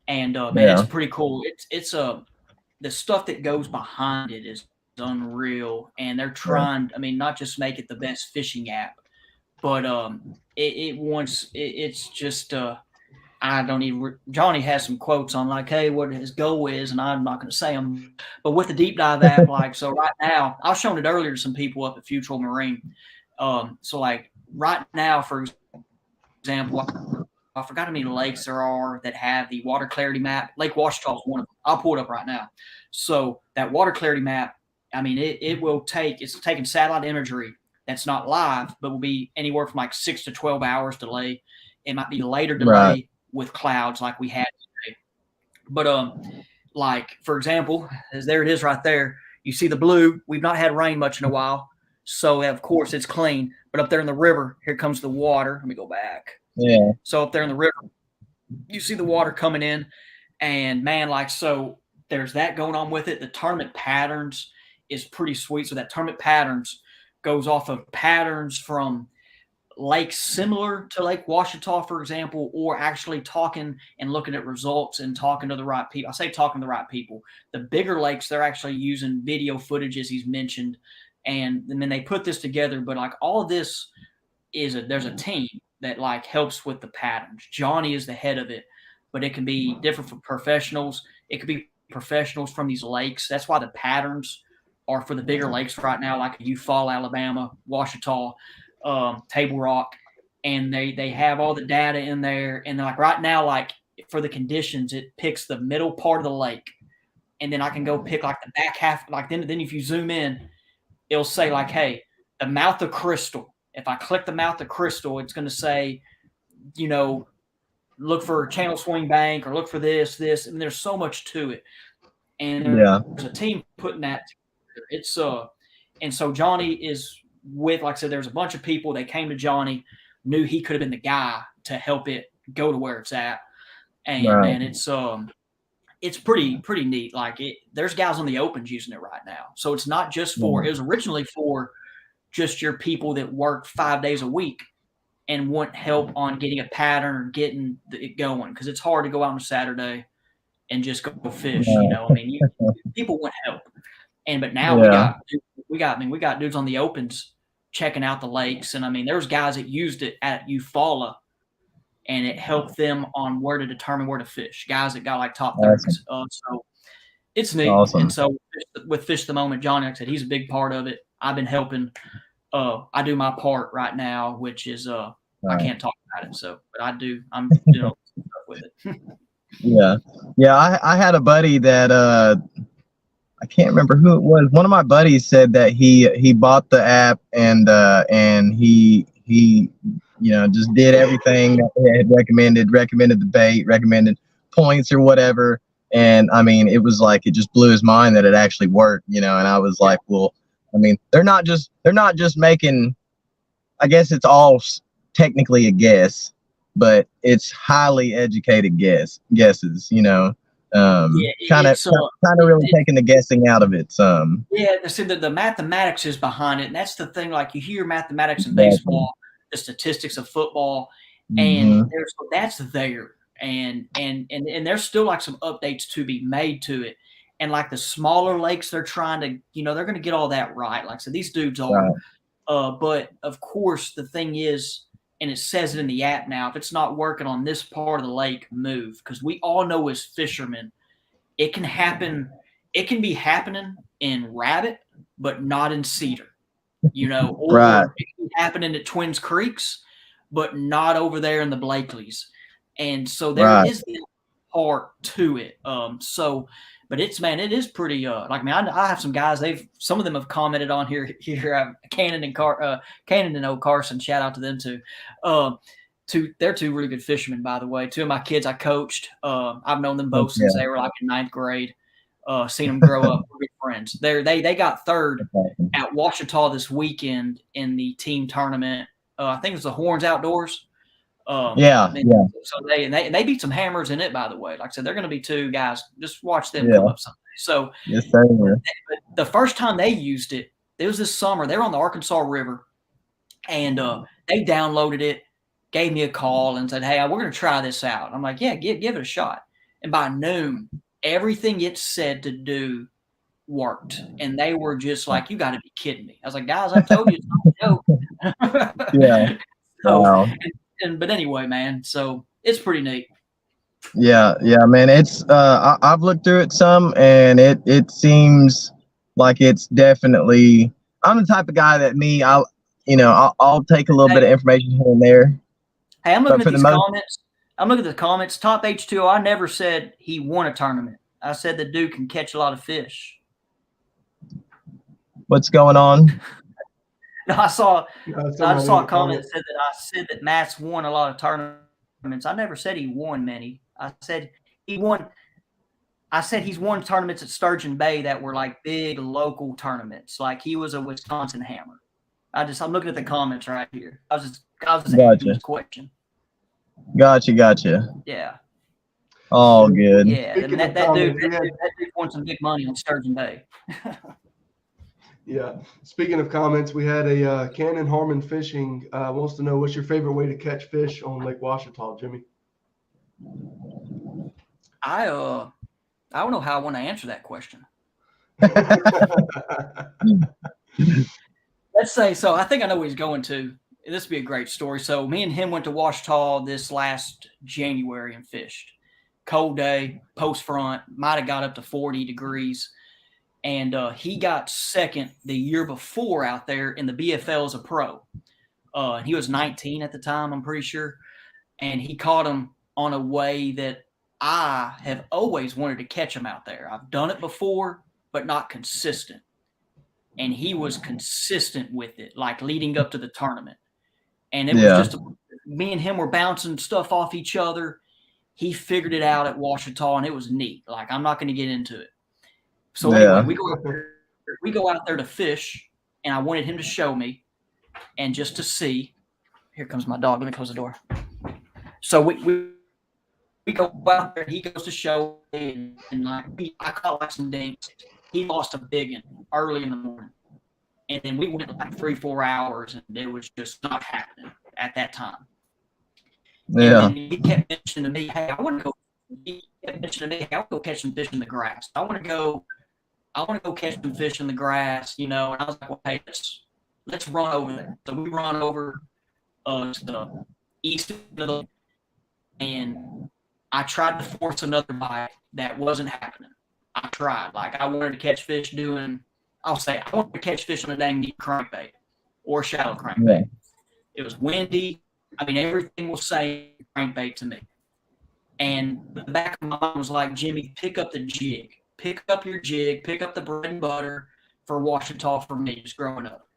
Speaker 3: and man, it's pretty cool. It's the stuff that goes behind it is unreal, and they're trying. I mean, not just make it the best fishing app, but it's just I don't even. Johnny has some quotes on like, hey, what his goal is, and I'm not going to say them. But with the deep dive app, like, so right now, I was showing it earlier to some people up at Futural Marine. So like right now, for example, I forgot how many lakes there are that have the water clarity map. Lake Ouachita is one of them. I'll pull it up right now. So that water clarity map, I mean, it's taking satellite imagery that's not live, but will be anywhere from like 6 to 12 hours delay. It might be later delay with clouds like we had today. But like for example, there it is right there. You see the blue. We've not had rain much in a while, so of course it's clean. But up there in the river, here comes the water. Let me go back.
Speaker 2: Yeah.
Speaker 3: So up there in the river, you see the water coming in, and man, like so, there's that going on with it. The tournament patterns is pretty sweet. So that tournament patterns goes off of patterns from lakes similar to Lake Ouachita, for example, or actually talking and looking at results and talking to the right people. I say talking to the right people. The bigger lakes, they're actually using video footage, as he's mentioned, and then they put this together. But like all of this there's a team that like helps with the patterns. Johnny is the head of it, but it can be different for professionals. It could be professionals from these lakes. That's why the patterns are for the bigger lakes right now, like Eufaula, Alabama, Ouachita, Table Rock, and they have all the data in there. And like right now, like for the conditions, it picks the middle part of the lake, and then I can go pick like the back half. Like then if you zoom in, it'll say like, hey, the mouth of Crystal. If I click the mouth of Crystal, it's going to say, look for channel swing bank or look for this, and there's so much to it. And there's a team putting that together. It's and so Johnny is with, like I said, there's a bunch of people. They came to Johnny, knew he could have been the guy to help it go to where it's at. And man, it's pretty neat. Like there's guys on the opens using it right now. So it's not just for, it was originally for just your people that work 5 days a week and want help on getting a pattern or getting it going. Cause it's hard to go out on a Saturday and just go fish. I mean, people want help. But now we got dudes on the opens checking out the lakes. And I mean, there's guys that used it at Eufaula and it helped them on where to determine where to fish. Guys that got like top 30s. So it's neat. Awesome. And so with Fish the Moment, Johnny, like I said, he's a big part of it. I've been helping. I do my part right now, which is I can't talk about it. So, but I'm doing stuff with it.
Speaker 2: Yeah. I had a buddy that I can't remember who it was. One of my buddies said that he bought the app and he just did everything that they had recommended the bait, recommended points or whatever. And I mean, it was like, it just blew his mind that it actually worked, and I was like, well, I mean, they're not just making, I guess it's all technically a guess, but it's highly educated guesses, kind of really taking the guessing out of it some.
Speaker 3: Yeah, so the mathematics is behind it, and that's the thing. Like, you hear mathematics in baseball, the statistics of football, and that's there, and there's still like some updates to be made to it, and like the smaller lakes, they're trying to, they're going to get all that right. Like, so these dudes are, but of course the thing is, and it says it in the app now, if it's not working on this part of the lake, move, because we all know as fishermen, it can happen. It can be happening in Rabbit, but not in Cedar, or it can be happening at Twins Creeks, but not over there in the Blakeley's. And so there is the part to it. But it is pretty, I have some guys, some of them have commented on here, Cannon and O. Carson, shout out to them too. They're two really good fishermen, by the way. Two of my kids I coached. I've known them both since they were like in 9th grade. Seen them grow up. We're good friends. They got third at Ouachita this weekend in the team tournament. I think it's the Horns Outdoors. So they beat some hammers in it, by the way. Like I said, they're going to be two guys. Just watch them come up someday. So the first time they used it, it was this summer. They were on the Arkansas River, and they downloaded it, gave me a call, and said, "Hey, we're going to try this out." I'm like, "Yeah, give it a shot." And by noon, everything it said to do worked, and they were just like, "You got to be kidding me!" I was like, "Guys, I told you it's not a joke." But anyway, man, so it's pretty neat.
Speaker 2: Yeah, man. It's I've looked through it some, and it seems like it's definitely. I'm the type of guy that I'll take a little bit of information here and there.
Speaker 3: Hey, I'm looking at these comments. I'm looking at the comments. Top H2O, I never said he won a tournament. I said the dude can catch a lot of fish.
Speaker 2: What's going on?
Speaker 3: No, I saw a comment that said that I said that Matt's won a lot of tournaments. I never said he won many. I said he won. I said he's won tournaments at Sturgeon Bay that were like big local tournaments. Like he was a Wisconsin hammer. I'm looking at the comments right here. I was just asking this question.
Speaker 2: Gotcha.
Speaker 3: Yeah.
Speaker 2: All good.
Speaker 3: Yeah, I mean, that dude won some big money on Sturgeon Bay.
Speaker 1: Yeah. Speaking of comments, we had a Cannon Harmon Fishing wants to know, what's your favorite way to catch fish on Lake Ouachita, Jimmy?
Speaker 3: I don't know how I want to answer that question. Let's say, so I think I know where he's going to. This would be a great story. So me and him went to Ouachita this last January and fished. Cold day, post front, might have got up to 40 degrees. And he got second the year before out there in the BFL as a pro. And he was 19 at the time, I'm pretty sure. And he caught him on a way that I have always wanted to catch him out there. I've done it before, but not consistent. And he was consistent with it, like leading up to the tournament. And it was just me and him were bouncing stuff off each other. He figured it out at Ouachita, and it was neat. Like, I'm not going to get into it. So anyway, we go out there to fish, and I wanted him to show me and just to see. Here comes my dog. Let me close the door. So we go out there. He goes to show me, and I caught like some dinks. He lost a big one early in the morning. And then we went like 3-4 hours, and it was just not happening at that time. Yeah. And he kept mentioning to me, "Hey, I want to go." He kept mentioning to me, "Hey, I want to go catch some fish in the grass. I want to go catch some fish in the grass, And I was like, "Well, hey, let's run over there." So we run over to the east of the, and I tried to force another bite that wasn't happening. I tried. Like, I wanted to catch fish I wanted to catch fish on a dang deep crankbait or shallow crankbait. Yeah. It was windy. I mean, everything was saying crankbait to me. And the back of my mind was like, "Jimmy, pick up the jig. pick up your jig, pick up the bread and butter for wash and taw for me just growing up.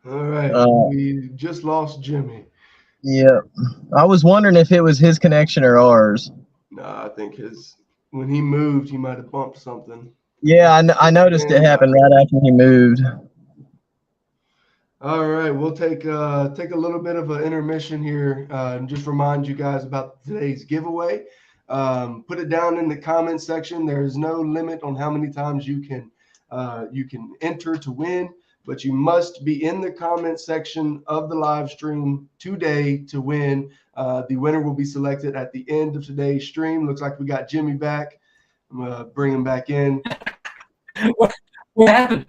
Speaker 1: All right. We just lost Jimmy.
Speaker 2: Yeah. I was wondering if it was his connection or ours.
Speaker 1: No, I think when he moved, he might have bumped something.
Speaker 2: Yeah, I noticed it happened right after he moved.
Speaker 1: All right, we'll take a little bit of an intermission here and just remind you guys about today's giveaway. Put it down in the comment section. There is no limit on how many times you can enter to win, but you must be in the comment section of the live stream today to win. The winner will be selected at the end of today's stream. Looks like we got Jimmy back. I'm gonna bring him back in.
Speaker 3: What happened?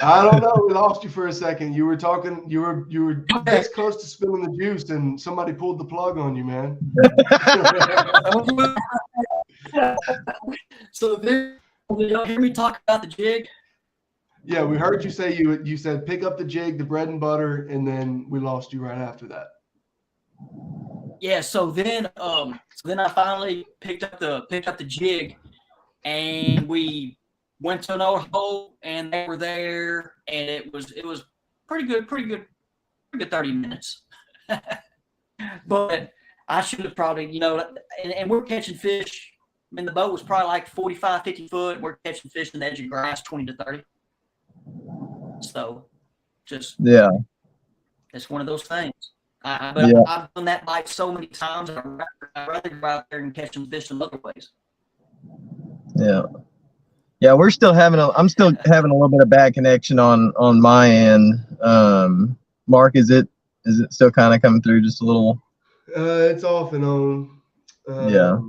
Speaker 1: I don't know. We lost you for a second. You were talking. You were this close to spilling the juice, and somebody pulled the plug on you, man.
Speaker 3: So did y'all hear me talk about the jig?
Speaker 1: Yeah, we heard you say you said pick up the jig, the bread and butter, and then we lost you right after that.
Speaker 3: Yeah. So then I finally picked up the jig, and we went to an old hole, and they were there, and it was pretty good 30 minutes. But I should have probably, and we're catching fish. I mean, the boat was probably like 45, 50 foot. We're catching fish in the edge of grass, 20 to 30. So just,
Speaker 2: yeah,
Speaker 3: it's one of those things. I've done that bite so many times. I'd rather go out there and catch some fish in other ways.
Speaker 2: Yeah. Yeah, I'm still having a little bit of bad connection on my end. Mark, is it still kind of coming through just a little?
Speaker 1: It's off and on.
Speaker 2: Yeah.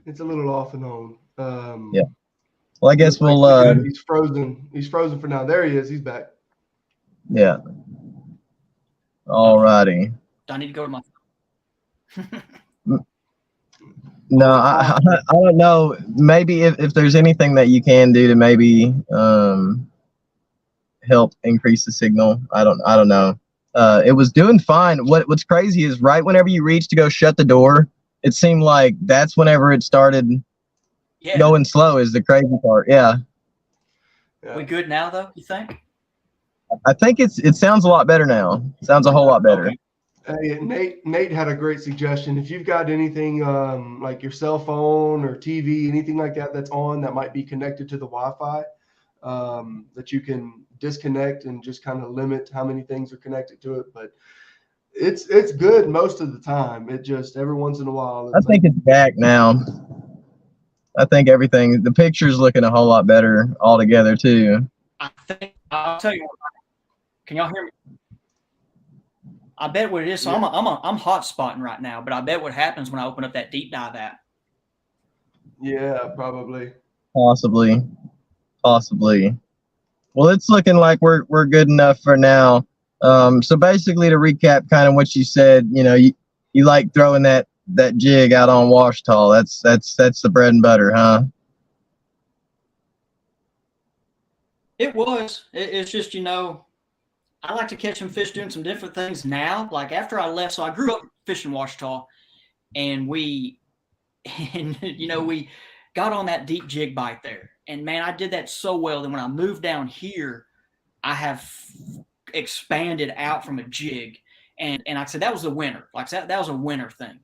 Speaker 1: It's a little off and on.
Speaker 2: Yeah. Well, I guess we'll.
Speaker 1: He's frozen. He's frozen for now. There he is. He's back.
Speaker 2: Yeah. All righty.
Speaker 3: Do I need to go to my?
Speaker 2: No, I don't know. Maybe if there's anything that you can do to maybe help increase the signal. I don't know. It was doing fine. What's crazy is right whenever you reach to go shut the door, it seemed like that's whenever it started going slow is the crazy part. Yeah.
Speaker 3: We good now though, you think?
Speaker 2: I think it sounds a lot better now. It sounds a whole lot better.
Speaker 3: Okay.
Speaker 1: Hey, Nate had a great suggestion. If you've got anything like your cell phone or TV, anything like that that's on that might be connected to the Wi-Fi, that you can disconnect and just kind of limit how many things are connected to it. But it's good most of the time. It just every once in a while.
Speaker 2: I think it's back now. I think the picture's looking a whole lot better altogether too.
Speaker 3: I'll tell you what, can y'all hear me? I bet what it is. So yeah. I'm hot spotting right now, but I bet what happens when I open up that deep dive app.
Speaker 1: Yeah, probably.
Speaker 2: Possibly. Well, it's looking like we're good enough for now. So basically, to recap, kind of what you said, you like throwing that jig out on wash tawl. That's the bread and butter, huh?
Speaker 3: It was. It's just I like to catch some fish doing some different things now. Like after I left, so I grew up fishing wash tawl, and we got on that deep jig bite there. And man, I did that so well that when I moved down here, I have expanded out from a jig. And like I said, that was the winter. Like that was a winter thing.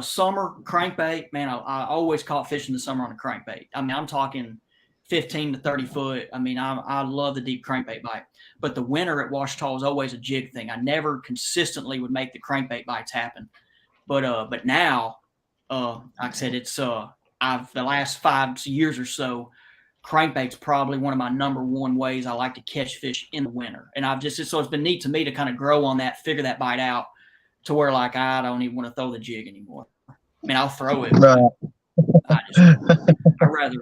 Speaker 3: Summer crankbait, man, I always caught fish in the summer on a crankbait. I mean, I'm talking 15 to 30 foot. I mean, I love the deep crankbait bite. But the winter at wash tawl was always a jig thing. I never consistently would make the crankbait bites happen. But now, like I said, it's the last 5 years or so, crankbait's probably one of my number one ways I like to catch fish in the winter. And so it's been neat to me to kind of grow on that, figure that bite out to where like I don't even want to throw the jig anymore. I mean, I'll throw it.
Speaker 2: Right.
Speaker 3: I'd rather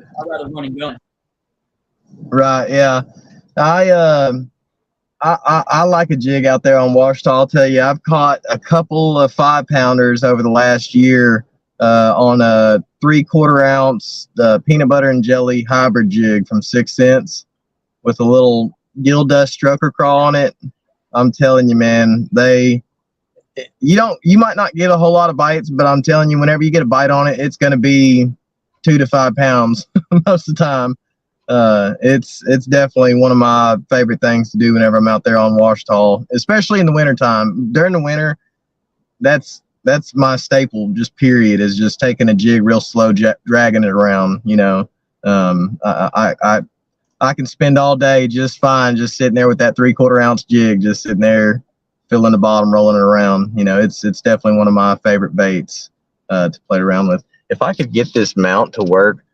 Speaker 3: run and gun.
Speaker 2: Right. Yeah. I like a jig out there on wash tawl. I'll tell you, I've caught a couple of 5-pounders over the last year on a 3/4 ounce peanut butter and jelly hybrid jig from 6 Cents with a little gill dust stroker crawl on it. I'm telling you, man, you might not get a whole lot of bites, but I'm telling you, whenever you get a bite on it, it's going to be 2 to 5 pounds most of the time. It's definitely one of my favorite things to do whenever I'm out there on wash tall, especially in the wintertime. During the winter, that's my staple, just period, is just taking a jig real slow, dragging it around. I can spend all day just fine, just sitting there with that 3/4 ounce jig, just sitting there, filling the bottom, rolling it around. It's definitely one of my favorite baits to play around with. If I could get this mount to work,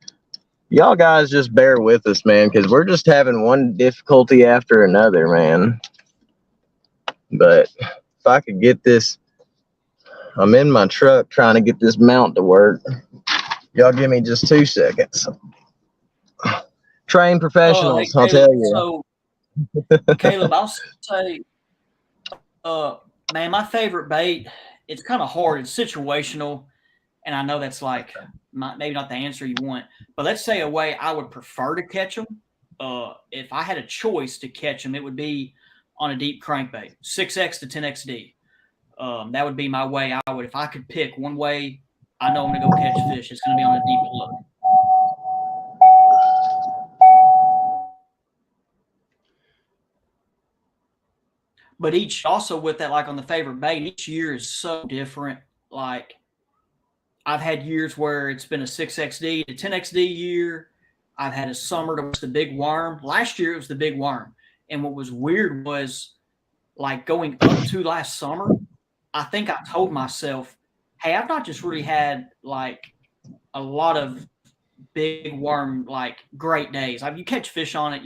Speaker 2: y'all guys just bear with us, man, because we're just having one difficulty after another, man. But if I could get this, I'm in my truck trying to get this mount to work. Y'all give me just 2 seconds. Trained professionals,
Speaker 3: hey,
Speaker 2: I'll tell you.
Speaker 3: So, Caleb, I'll say, man, my favorite bait, it's kind of hard. It's situational, and I know that's like maybe not the answer you want. But let's say a way I would prefer to catch them. If I had a choice to catch them, it would be on a deep crankbait, 6X to 10XD. That would be my way. If I could pick one way, I know I'm going to go catch fish. It's going to be on a deep hook. But also with that, like on the favorite bait, each year is so different. Like I've had years where it's been a 6XD to 10XD year. I've had a summer that was the big worm. Last year it was the big worm. And what was weird was like going up to last summer, I think I told myself, hey, I've not just really had like a lot of big worm, like great days. You catch fish on it,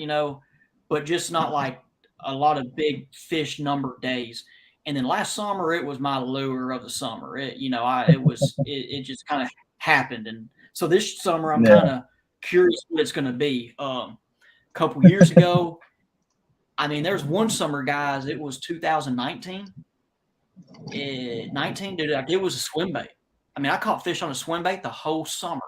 Speaker 3: but just not like a lot of big fish number days. And then last summer, it was my lure of the summer. It just kind of happened. And so this summer, I'm kind of curious what it's going to be. A couple years ago, I mean, there's one summer, guys, it was 2019. 19, dude, it was a swim bait. I mean, I caught fish on a swim bait the whole summer.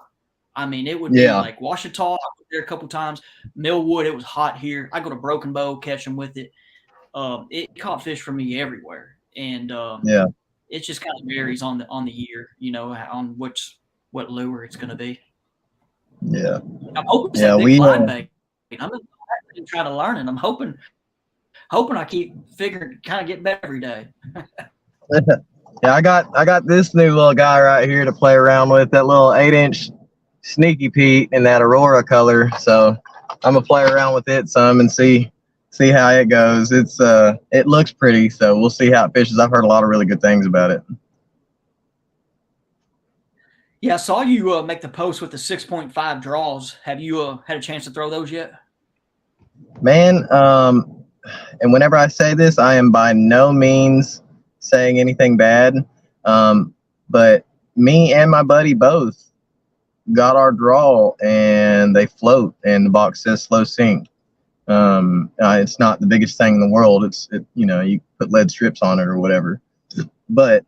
Speaker 3: I mean, it would be like Washita. I was there a couple times. Millwood, it was hot here. I go to Broken Bow, catch them with it. It caught fish for me everywhere, and it just kind of varies on the year, on what lure it's going to be.
Speaker 2: Yeah,
Speaker 3: I'm hoping it's a big line bait. I'm trying to learn it. I'm hoping I keep figuring, kind of get better every day.
Speaker 2: Yeah, I got this new little guy right here to play around with, that little 8-inch Sneaky Pete in that Aurora color. So I'm gonna play around with it some and see how it goes. It looks pretty, so we'll see how it fishes. I've heard a lot of really good things about it.
Speaker 3: Yeah, I saw you make the post with the 6.5 draws. Have you had a chance to throw those yet?
Speaker 2: Man, and whenever I say this, I am by no means saying anything bad. But me and my buddy both got our draw, and they float, and the box says slow sink. It's not the biggest thing in the world. You put lead strips on it or whatever. But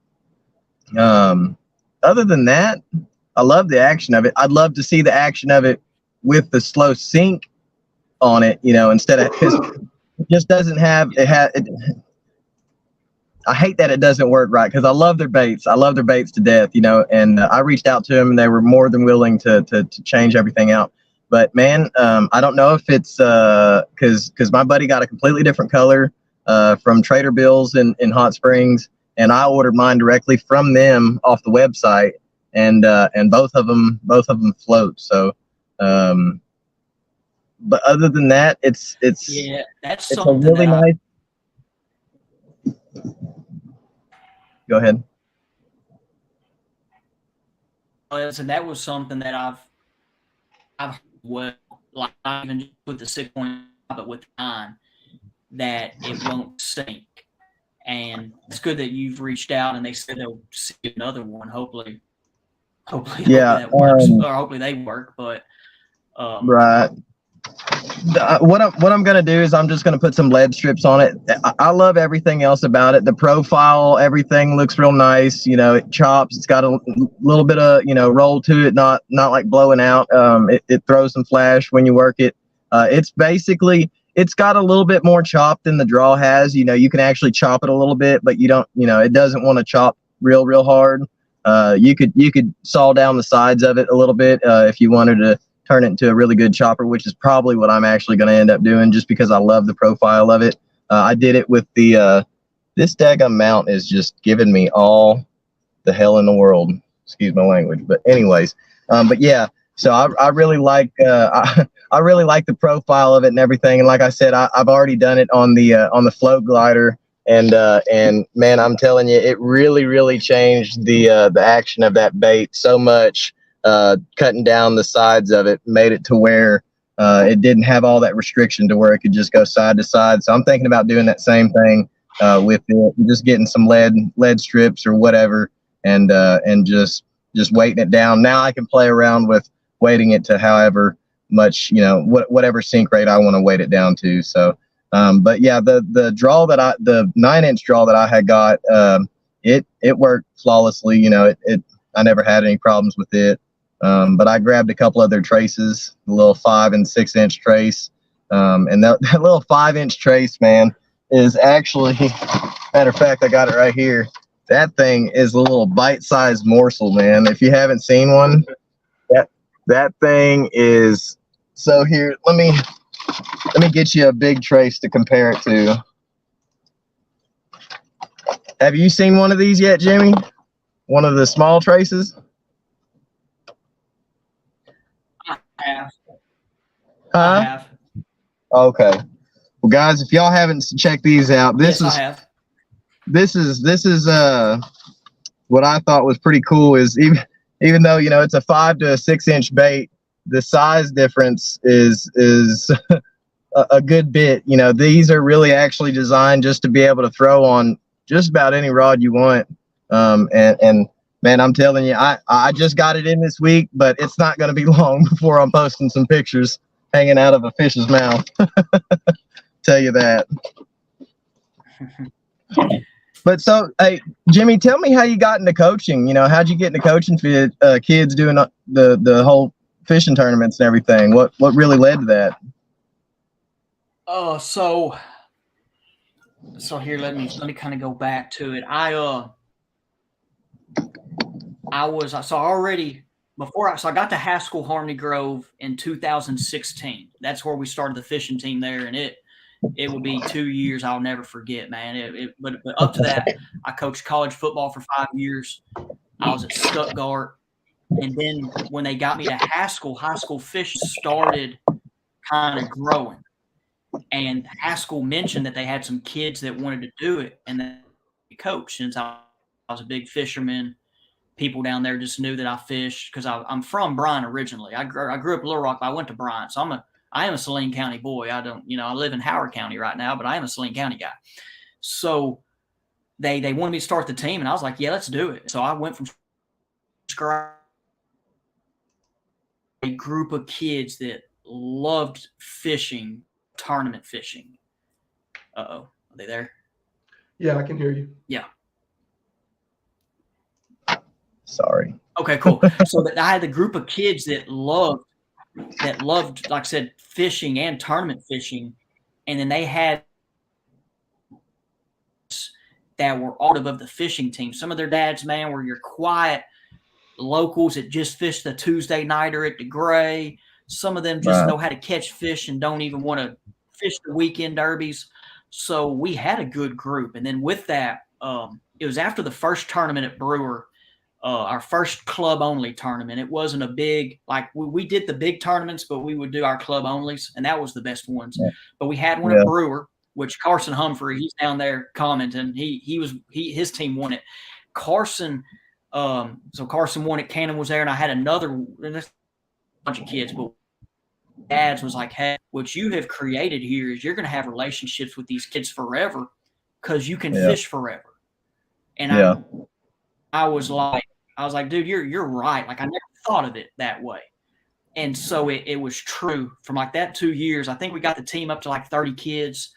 Speaker 2: other than that, I love the action of it. I'd love to see the action of it with the slow sink on it, instead of, because it just doesn't have it. I hate that it doesn't work right, because I love their baits. I love their baits to death, and I reached out to them, and they were more than willing to change everything out. But man, I don't know if it's because my buddy got a completely different color from Trader Bill's in Hot Springs, and I ordered mine directly from them off the website, and both of them float. So, but other than that, it's
Speaker 3: that's
Speaker 2: it's a really nice. Go ahead.
Speaker 3: And that was something that I've like not even just with the 6.5, but with 9, that it won't sink. And it's good that you've reached out, and they said they'll see another one. Hopefully that works, or hopefully they work. But
Speaker 2: right. What I'm gonna do is I'm just gonna put some lead strips on it. I love everything else about it. The profile, everything looks real nice. It chops. It's got a little bit of roll to it, not like blowing out. It throws some flash when you work it. It's it's got a little bit more chop than the draw has. You know, you can actually chop it a little bit, but you don't, you know, it doesn't want to chop real hard. You could saw down the sides of it a little bit if you wanted to turn it into a really good chopper, which is probably what I'm actually going to end up doing, just because I love the profile of it. I did it with the this daggum mount is just giving me all the hell in the world. Excuse my language, but anyways, but yeah. So I really like I really like the profile of it and everything. And like I said, I've already done it on the float glider, and man, I'm telling you, it really changed the action of that bait so much. Cutting down the sides of it made it to where it didn't have all that restriction to where it could just go side to side. So I'm thinking about doing that same thing with it, just getting some lead strips or whatever, and just weighting it down. Now I can play around with weighting it to however much, you know, whatever sink rate I want to weight it down to. So but yeah, the draw that the 9-inch draw that I had got, it worked flawlessly. You know, I never had any problems with it. But I grabbed a couple other traces, the little 5 and 6-inch trace, and that little 5-inch trace, man, is actually, matter of fact, I got it right here. That thing is a little bite-sized morsel, man. If you haven't seen one, that thing is. So here, let me get you a big trace to compare it to. Have you seen one of these yet, Jimmy? One of the small traces?
Speaker 3: I have.
Speaker 2: Huh?
Speaker 3: I have.
Speaker 2: Okay. Well, guys, if y'all haven't checked these out, this is what I thought was pretty cool. Is even though, you know, it's a 5 to 6-inch bait, the size difference is a good bit. You know, these are really actually designed just to be able to throw on just about any rod you want. And man, I'm telling you, I just got it in this week, but it's not going to be long before I'm posting some pictures hanging out of a fish's mouth. Tell you that. But so, hey, Jimmy, tell me how you got into coaching. You know, how'd you get into coaching for kids doing the whole fishing tournaments and everything? What really led to that?
Speaker 3: So here, let me kind of go back to it. I got to Haskell Harmony Grove in 2016. That's where we started the fishing team there, and it will be 2 years I'll never forget, man. But up to that, I coached college football for 5 years. I was at Stuttgart, and then when they got me to Haskell, high school fish started kind of growing. And Haskell mentioned that they had some kids that wanted to do it, and then coach. Since I was a big fisherman, people down there just knew that I fished because I'm from Bryan originally. I grew up in Little Rock, but I went to Bryan, so I am a Saline County boy. I live in Howard County right now, but I am a Saline County guy. So they wanted me to start the team, and I was like, yeah, let's do it. So I went from scratch, a group of kids that loved fishing, tournament fishing. Uh-oh, are they there?
Speaker 1: Yeah, I can hear you.
Speaker 3: Yeah.
Speaker 2: Sorry.
Speaker 3: Okay, cool. So that I had the group of kids that loved, like I said, fishing and tournament fishing. And then they had that were all of the fishing team. Some of their dads, man, were your quiet locals that just fish the Tuesday nighter at the Gray. Some of them just know how to catch fish and don't even want to fish the weekend derbies. So we had a good group. And then with that, it was after the first tournament at Brewer, our first club only tournament. It wasn't a big, like we did the big tournaments, but we would do our club onlys, and that was the best ones. Yeah. But we had one at Brewer, which Carson Humphrey, he's down there commenting. His team won it. Carson, so Carson won it. Cannon was there, and I had another bunch of kids, but dads was like, hey, what you have created here is you're going to have relationships with these kids forever because you can fish forever. And I was like, dude, you're right. Like I never thought of it that way. And so it was true from like that 2 years. I think we got the team up to like 30 kids.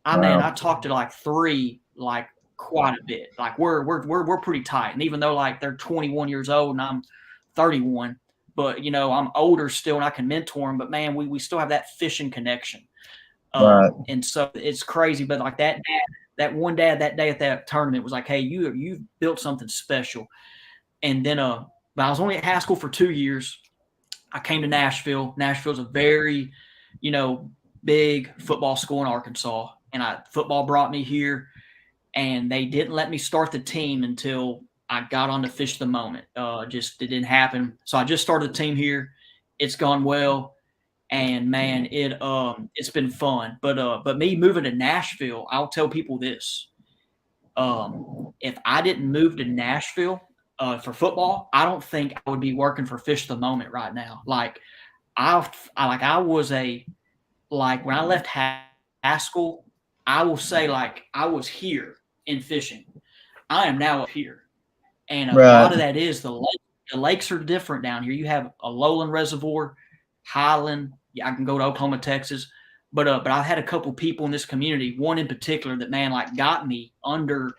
Speaker 3: I talked to like 3, like quite a bit. Like we're pretty tight. And even though like they're 21 years old and I'm 31, but you know, I'm older still and I can mentor them, but man, we still have that fishing connection.
Speaker 2: Right.
Speaker 3: And so it's crazy. But like that one dad that day at that tournament was like, hey, you've built something special. And then but I was only at Haskell for 2 years. I came to Nashville. Nashville's a very, big football school in Arkansas. And football brought me here, and they didn't let me start the team until I got on to Fish the Moment. It didn't happen. So I just started the team here. It's gone well. And man, it's been fun. But me moving to Nashville, I'll tell people this: if I didn't move to Nashville for football, I don't think I would be working for Fish the Moment right now. Like when I left Haskell, I will say like I was here in fishing. I am now up here, and a lot of that is the lake. The lakes are different down here. You have a lowland reservoir, highland. Yeah, I can go to Oklahoma, Texas, but I've had a couple people in this community, one in particular that man like got me under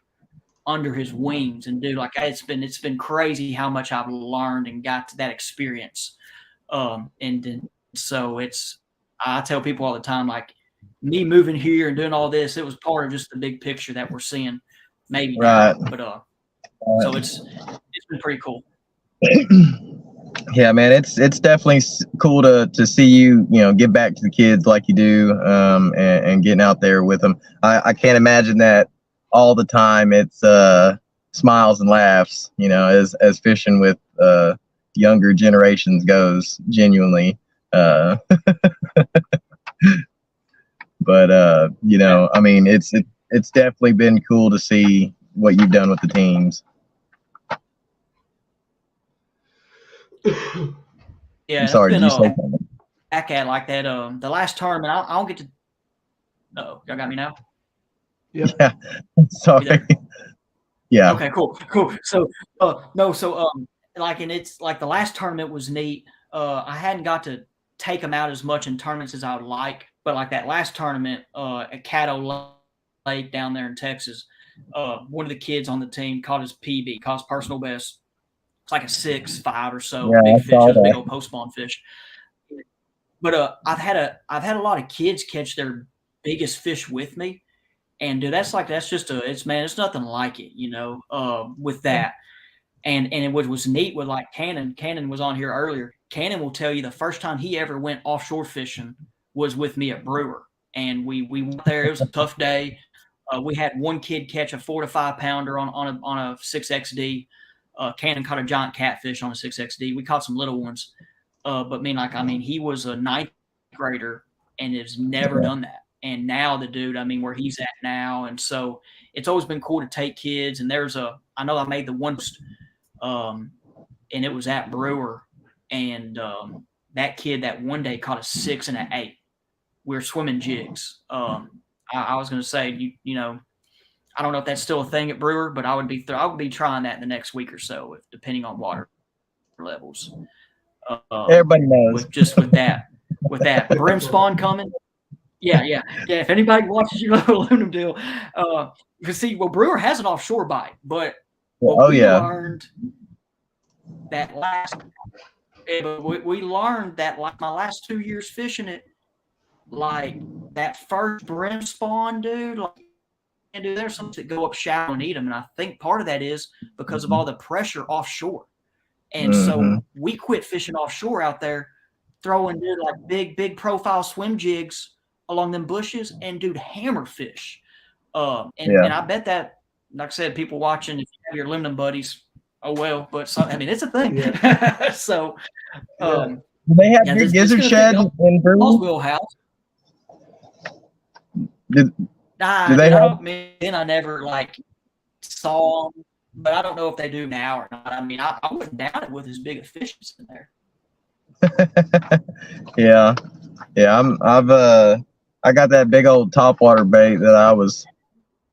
Speaker 3: his wings, and dude, like it's been crazy how much I've learned and got to that experience. So I tell people all the time, like me moving here and doing all this, it was part of just the big picture that we're seeing maybe now, but so it's been pretty cool.
Speaker 2: Yeah, man, it's definitely cool to see you, get back to the kids like you do, and getting out there with them. I can't imagine that all the time. It's smiles and laughs, as fishing with younger generations goes, genuinely. But I mean, it's definitely been cool to see what you've done with the teams.
Speaker 3: Yeah,
Speaker 2: I'm sorry.
Speaker 3: It's
Speaker 2: Did you say
Speaker 3: been
Speaker 2: something?
Speaker 3: back at like that. The last tournament, I don't get to. Oh, y'all got me now.
Speaker 1: Yep.
Speaker 2: Yeah. Sorry. Yeah.
Speaker 3: Okay. Cool. So, no. So, and it's like the last tournament was neat. I hadn't got to take them out as much in tournaments as I would like, but like that last tournament at Caddo Lake down there in Texas, one of the kids on the team caught his PB, caught his personal best. It's like a 6.5 or so,
Speaker 2: Yeah,
Speaker 3: big fish. It was a big
Speaker 2: that.
Speaker 3: old post spawn fish. But I've had a lot of kids catch their biggest fish with me, and dude, it's nothing like it, with that. And it was neat with like Cannon. Cannon was on here earlier. Cannon will tell you the first time he ever went offshore fishing was with me at Brewer, and we went there. It was a tough day. We had one kid catch a 4 to 5 pounder on a 6XD. Cannon caught a giant catfish on a 6XD. We caught some little ones. But he was a 9th grader and has never done that. And now the dude, where he's at now. And so it's always been cool to take kids. And I know I made the one, and it was at Brewer. And that kid that one day caught a 6 and an 8. We were swimming jigs. I was going to say, I don't know if that's still a thing at Brewer, but I would be trying that in the next week or so, depending on water levels.
Speaker 2: Everybody knows.
Speaker 3: With that brim spawn coming. Yeah. If anybody watches your little aluminum deal, you see, Brewer has an offshore bite, but we learned that we learned that like my last 2 years fishing it, like that first brim spawn, dude, there's some that go up shallow and eat them, and I think part of that is because of all the pressure offshore. And so we quit fishing offshore out there, throwing like big profile swim jigs along them bushes and hammer fish. And I bet that, like I said, people watching, if you have your aluminum buddies, oh well, but it's a thing. Yeah. So
Speaker 2: do they have big gizzard shad in Brewer?
Speaker 3: Wheelhouse.
Speaker 2: Do they have?
Speaker 3: I never saw them. But I don't know if they do now or not. I wouldn't doubt it with as big a fish as in there.
Speaker 2: Yeah. I got that big old topwater bait that I was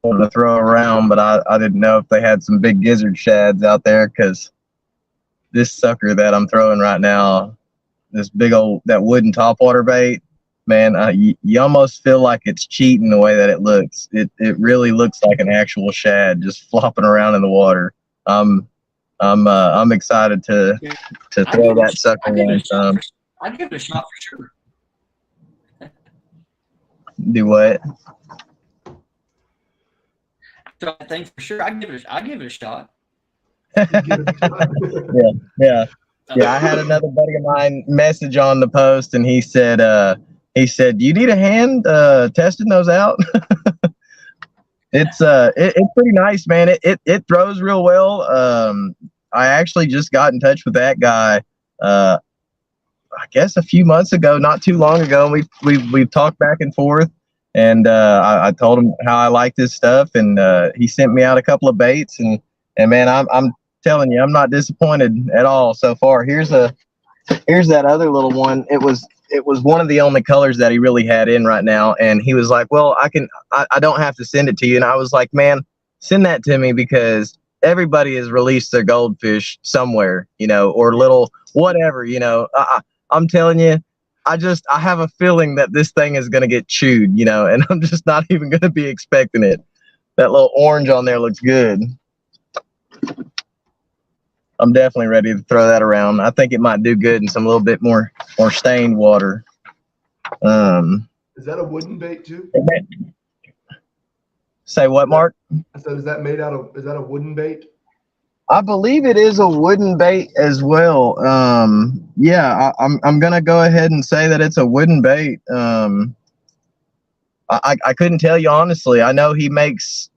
Speaker 2: wanting to throw around, but I didn't know if they had some big gizzard shads out there, because this sucker that I'm throwing right now, this big old that wooden topwater bait, man, you almost feel like it's cheating the way that it looks. It really looks like an actual shad just flopping around in the water. I'm excited to throw that sucker one time.
Speaker 3: I'd give it a shot for sure.
Speaker 2: Do what?
Speaker 3: So I think for sure I'd give it a shot.
Speaker 2: Yeah. I had another buddy of mine message on the post, and he said, "Do you need a hand testing those out?" It's pretty nice, man. It throws real well. I actually just got in touch with that guy. I guess a few months ago, not too long ago. We've talked back and forth, and I told him how I like this stuff, and he sent me out a couple of baits, and man, I'm telling you, I'm not disappointed at all so far. Here's that other little one. It was one of the only colors that he really had in right now, and he was like, "Well, I don't have to send it to you," and I was like, "Man, send that to me because everybody has released their goldfish somewhere, or little whatever, I'm telling you, I have a feeling that this thing is going to get chewed, and I'm just not even going to be expecting it. That little orange on there looks good. I'm definitely ready to throw that around. I think it might do good in some little bit more stained water.
Speaker 1: Is that a wooden bait too?
Speaker 2: Say what, Mark?
Speaker 1: I said, is that a wooden bait?
Speaker 2: I believe it is a wooden bait as well. I'm gonna go ahead and say that it's a wooden bait. I couldn't tell you honestly. I know he makes.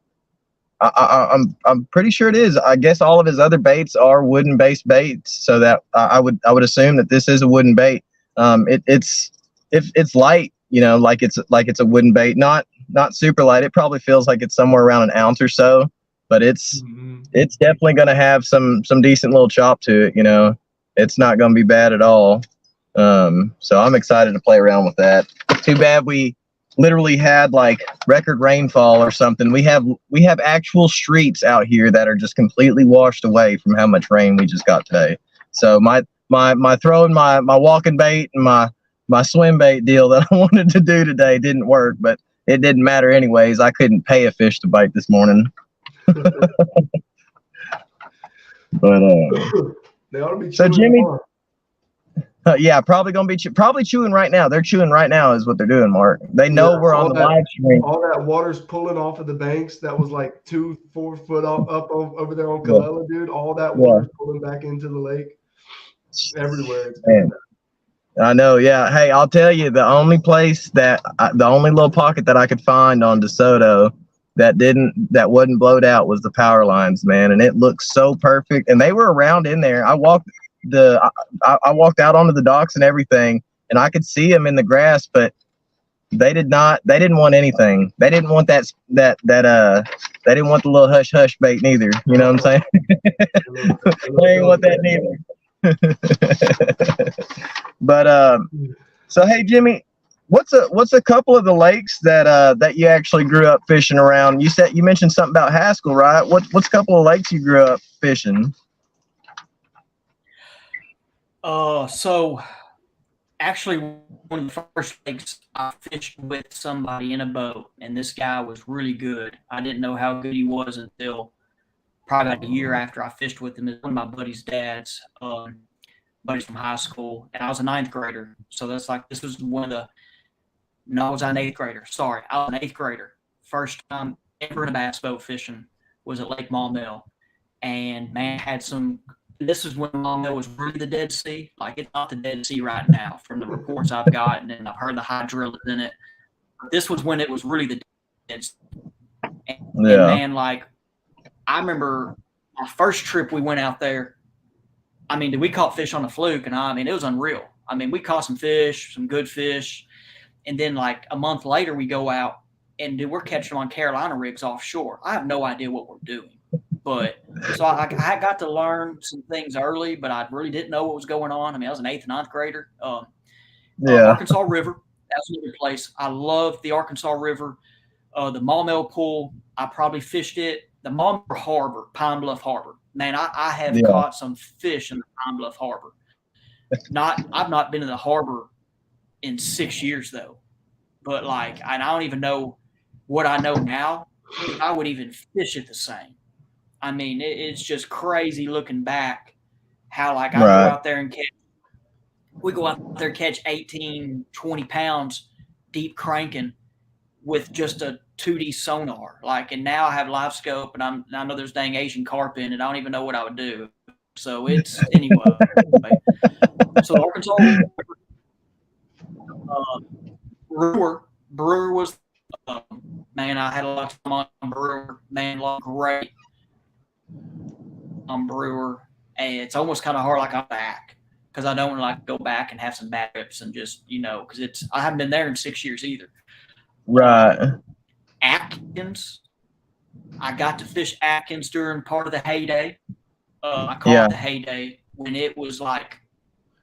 Speaker 2: I'm pretty sure it is. I guess all of his other baits are wooden based baits, so that I would assume that this is a wooden bait. It's light, like it's a wooden bait, not super light. It probably feels like it's somewhere around an ounce or so, but it's definitely going to have some decent little chop to it. It's not going to be bad at all. So I'm excited to play around with that. Too bad we literally had like record rainfall or something. We have actual streets out here that are just completely washed away from how much rain we just got today. So my throwing my walking bait and my swim bait deal that I wanted to do today didn't work, but it didn't matter anyways. I couldn't pay a fish to bite this morning. But
Speaker 1: they ought to be chewing.
Speaker 2: So Jimmy, yeah, probably gonna be probably chewing right now. They're chewing right now, is what they're doing, Mark. They know we're on the live stream.
Speaker 1: All that water's pulling off of the banks. That was like 2-4 foot up over there on Kalela, dude. All that water's pulling back into the lake everywhere. It's good.
Speaker 2: I know, yeah. Hey, I'll tell you, the only little pocket that I could find on DeSoto that wasn't blowed out was the power lines, man, and it looks so perfect. And they were around in there. I walked out onto the docks and everything, and I could see them in the grass, but they didn't want anything. They didn't want that they didn't want the little hush hush bait neither. You know what I'm saying? They didn't want that neither. But so hey Jimmy, what's a couple of the lakes that you actually grew up fishing around? You mentioned something about Haskell, right? What's a couple of lakes you grew up fishing?
Speaker 3: So actually one of the first lakes I fished with somebody in a boat, and this guy was really good. I didn't know how good he was until probably about a year after I fished with him. It's one of my buddy's dads, buddies from high school, and I was a 9th grader. So that's like, this was I was an 8th grader. Sorry, I was an 8th grader. First time ever in a bass boat fishing was at Lake Maumelle. And man, this is when Maumelle was really the Dead Sea. Like, it's not the Dead Sea right now from the reports I've gotten, and I've heard the hydrilla in it. This was when it was really the Dead Sea. And man, like, I remember my first trip we went out there. I mean, we caught fish on a fluke, and it was unreal. I mean, we caught some fish, some good fish. And then like a month later, we go out and we're catching them on Carolina rigs offshore. I have no idea what we're doing. But so I got to learn some things early, but I really didn't know what was going on. I mean, I was an 8th, 9th grader. Arkansas River, that's another place. I love the Arkansas River. The Maumelle Pool, I probably fished it. The Maumelle Harbor, Pine Bluff Harbor. Man, I have caught some fish in the Pine Bluff Harbor. I've not been in the harbor in 6 years though. But like, and I don't even know what I know now. I would even fish it the same. I mean, it's just crazy looking back how like I go out there and catch 18, 20 pounds deep cranking. with just a 2D sonar. Like, and now I have live scope, and I know there's dang Asian carp in it. I don't even know what I would do. So it's anyway. So Arkansas, Brewer was man. I had a lot of time on Brewer. Man, great on Brewer, and it's almost kind of hard. Like I'm back because I don't want to like go back and have some bad trips and just because I haven't been there in 6 years either.
Speaker 2: Right.
Speaker 3: Atkins, I got to fish Atkins during part of the heyday. I caught the heyday when it was like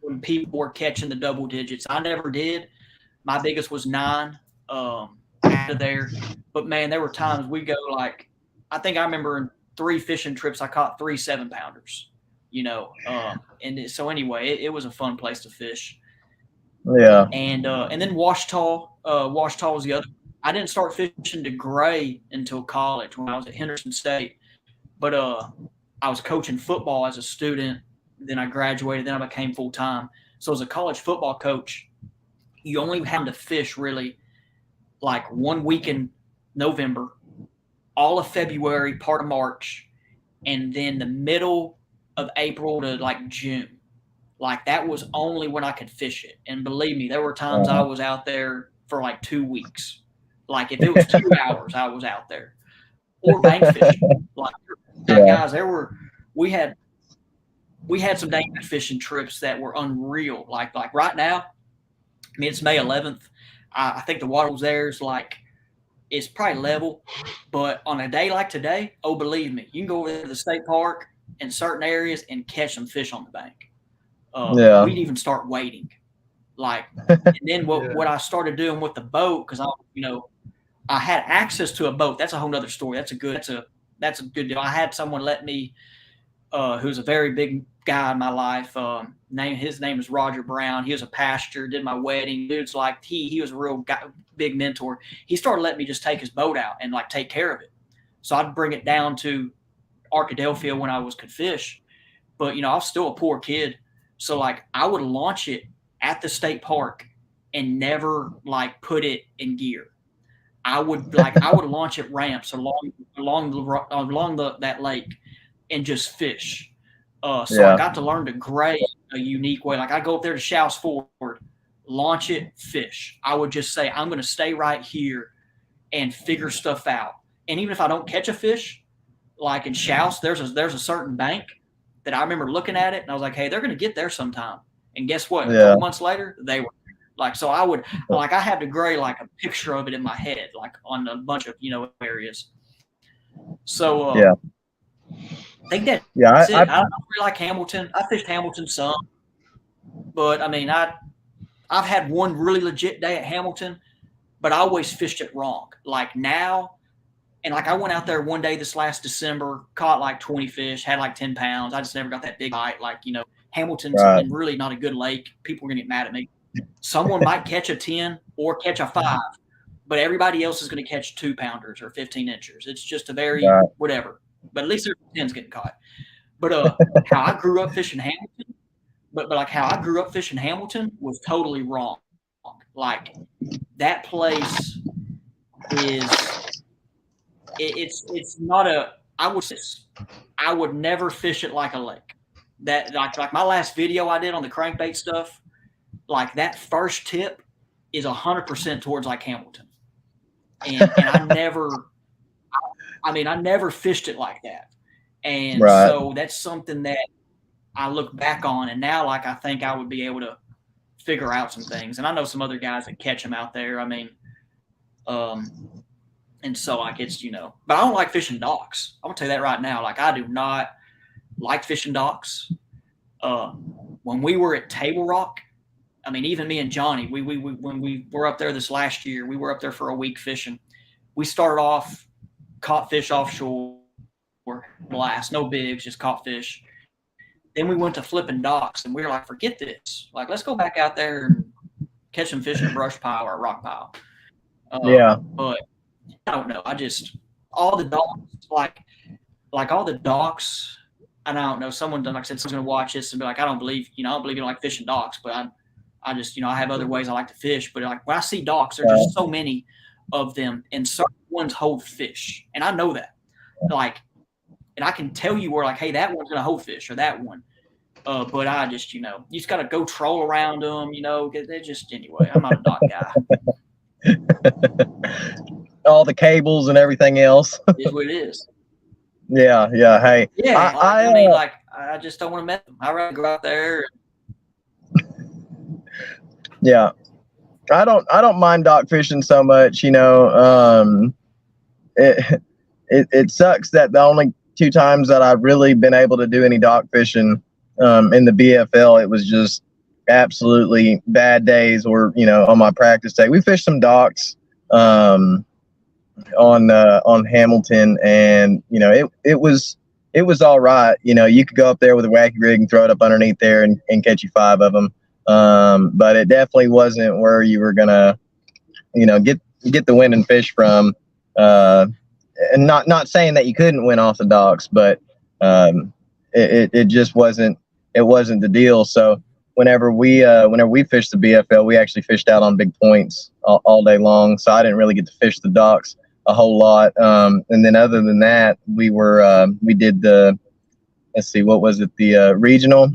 Speaker 3: when people were catching the double digits. I never did. My biggest was 9 out of there. But, man, there were times we go like I think I remember in 3 fishing trips I caught 3 7-pounders, and so anyway, it was a fun place to fish.
Speaker 2: Yeah.
Speaker 3: And then Washita was the other. I didn't start fishing to gray until college when I was at Henderson State. But I was coaching football as a student. Then I graduated. Then I became full-time. So as a college football coach, you only had to fish really like 1 week in November, all of February, part of March, and then the middle of April to like June. Like that was only when I could fish it. And believe me, there were times I was out there for like 2 weeks. Like if it was 2 hours, I was out there. Or bank fishing. Like guys, we had some bank fishing trips that were unreal. Like right now, I mean it's May 11th. I think the water was there is like it's probably level, but on a day like today, oh believe me, you can go over to the state park in certain areas and catch some fish on the bank. We'd even start waiting. Like, and then what I started doing with the boat, because I had access to a boat. That's a whole nother story. That's a good deal. I had someone let me, who's a very big guy in my life. His name is Roger Brown. He was a pastor, did my wedding. Dude's like, he was a real guy, big mentor. He started letting me just take his boat out and like take care of it. So I'd bring it down to Arkadelphia when I could fish. But, I was still a poor kid. So like I would launch it at the state park and never like put it in gear. I would launch at ramps along that lake and just fish. I got to learn to gray a unique way. Like I go up there to Shouse Ford, launch it, fish. I would just say I'm going to stay right here and figure stuff out. And even if I don't catch a fish, like in Shouse, there's a certain bank that I remember looking at it and I was like, hey, they're going to get there sometime. And guess what? A couple months later, they were like, so I would like, I had to gray like a picture of it in my head, like on a bunch of, areas. So I think that's it. I don't really like Hamilton. I fished Hamilton some, but I mean, I've had one really legit day at Hamilton, but I always fished it wrong. Like now, and like I went out there one day this last December, caught like 20 fish, had like 10 pounds. I just never got that big bite. Like, Hamilton's really not a good lake. People are going to get mad at me. Someone might catch a 10 or catch a 5, but everybody else is going to catch 2-pounders or 15 inchers. It's just a very whatever. But at least there's 10s getting caught. But how I grew up fishing Hamilton, but like how I grew up fishing Hamilton was totally wrong. Like that place it's not I would never fish it like a lake. That like my last video I did on the crankbait stuff, like that first tip is 100% towards like Hamilton. And I never fished it like that. And so that's something that I look back on and now like I think I would be able to figure out some things. And I know some other guys that catch them out there. I mean, and so like it's, but I don't like fishing docks. I'm gonna tell you that right now. Like I do not like fishing docks. When we were at Table Rock, I mean, even me and Johnny, when we were up there this last year, we were up there for a week fishing. We started off, caught fish offshore, blast, no bigs, just caught fish. Then we went to flipping docks, and we were like, forget this. Like, let's go back out there and catch some fish in a brush pile or a rock pile. But I don't know. I just all the docks, like all the docks. And I don't know. Someone, like I said, someone's gonna watch this and be like, I don't believe you don't like fishing docks, but I just I have other ways I like to fish. But like when I see docks, there's just so many of them, and certain ones hold fish, and I know that. Like, and I can tell you where, like, hey, that one's gonna hold fish, or that one. But I just, you just gotta go troll around them, because they're just, anyway. I'm not a dock guy.
Speaker 2: All the cables and everything else.
Speaker 3: Is what it is.
Speaker 2: Yeah. Hey.
Speaker 3: Yeah. I just don't want to mess them. I'd rather go out there.
Speaker 2: Yeah. I don't mind dock fishing so much, it sucks that the only 2 times that I've really been able to do any dock fishing in the BFL, it was just absolutely bad days, or on my practice day. We fished some docks on Hamilton, and it was all right. You could go up there with a wacky rig and throw it up underneath there and catch you 5 of them. But it definitely wasn't where you were gonna, get the winning fish from. And not saying that you couldn't win off the docks, but it just wasn't the deal. So whenever we fished the BFL, we actually fished out on big points all day long. So I didn't really get to fish the docks a whole lot. And then other than that, we did the, what was it? The regional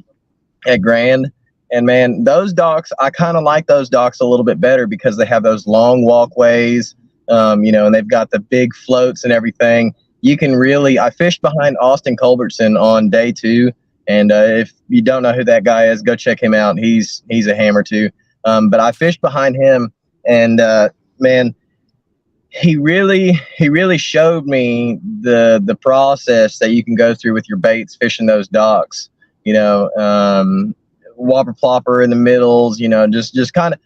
Speaker 2: at Grand. And man, those docks, I kind of like those docks a little bit better because they have those long walkways, and they've got the big floats and everything. You can really, I fished behind Austin Culbertson on day 2. And if you don't know who that guy is, go check him out. He's a hammer too. But I fished behind him, and man, he really showed me the process that you can go through with your baits fishing those docks. Whopper plopper in the middles, just kind of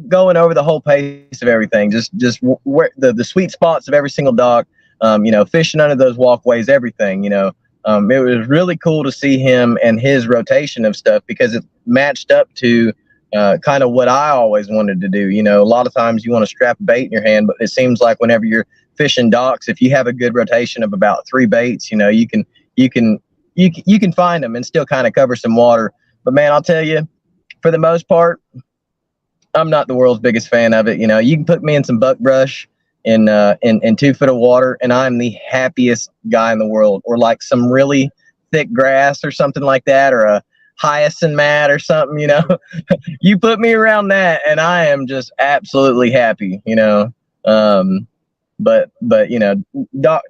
Speaker 2: going over the whole pace of everything, just where the sweet spots of every single dock, fishing under those walkways, everything. It was really cool to see him and his rotation of stuff, because it matched up to kind of what I always wanted to do. A lot of times you want to strap a bait in your hand, but it seems like whenever you're fishing docks, if you have a good rotation of about 3 baits, you can find them and still kind of cover some water. But man, I'll tell you, for the most part, I'm not the world's biggest fan of it. You can put me in some buckbrush in 2 foot of water, and I'm the happiest guy in the world. Or like some really thick grass or something like that, or a hyacinth mat or something. You put me around that, and I am just absolutely happy. But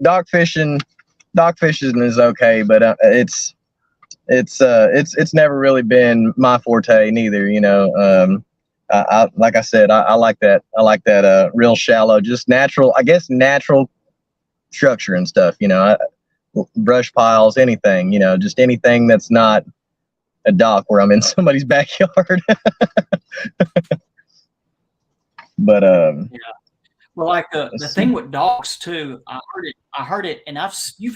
Speaker 2: dock fishing is okay, but it's never really been my forte neither. I like I said, I like that. I like that real shallow, just natural structure and stuff. Brush piles, anything. Just anything that's not a dock where I'm in somebody's backyard. But
Speaker 3: yeah. Well, like the thing with docks too, I heard it, and you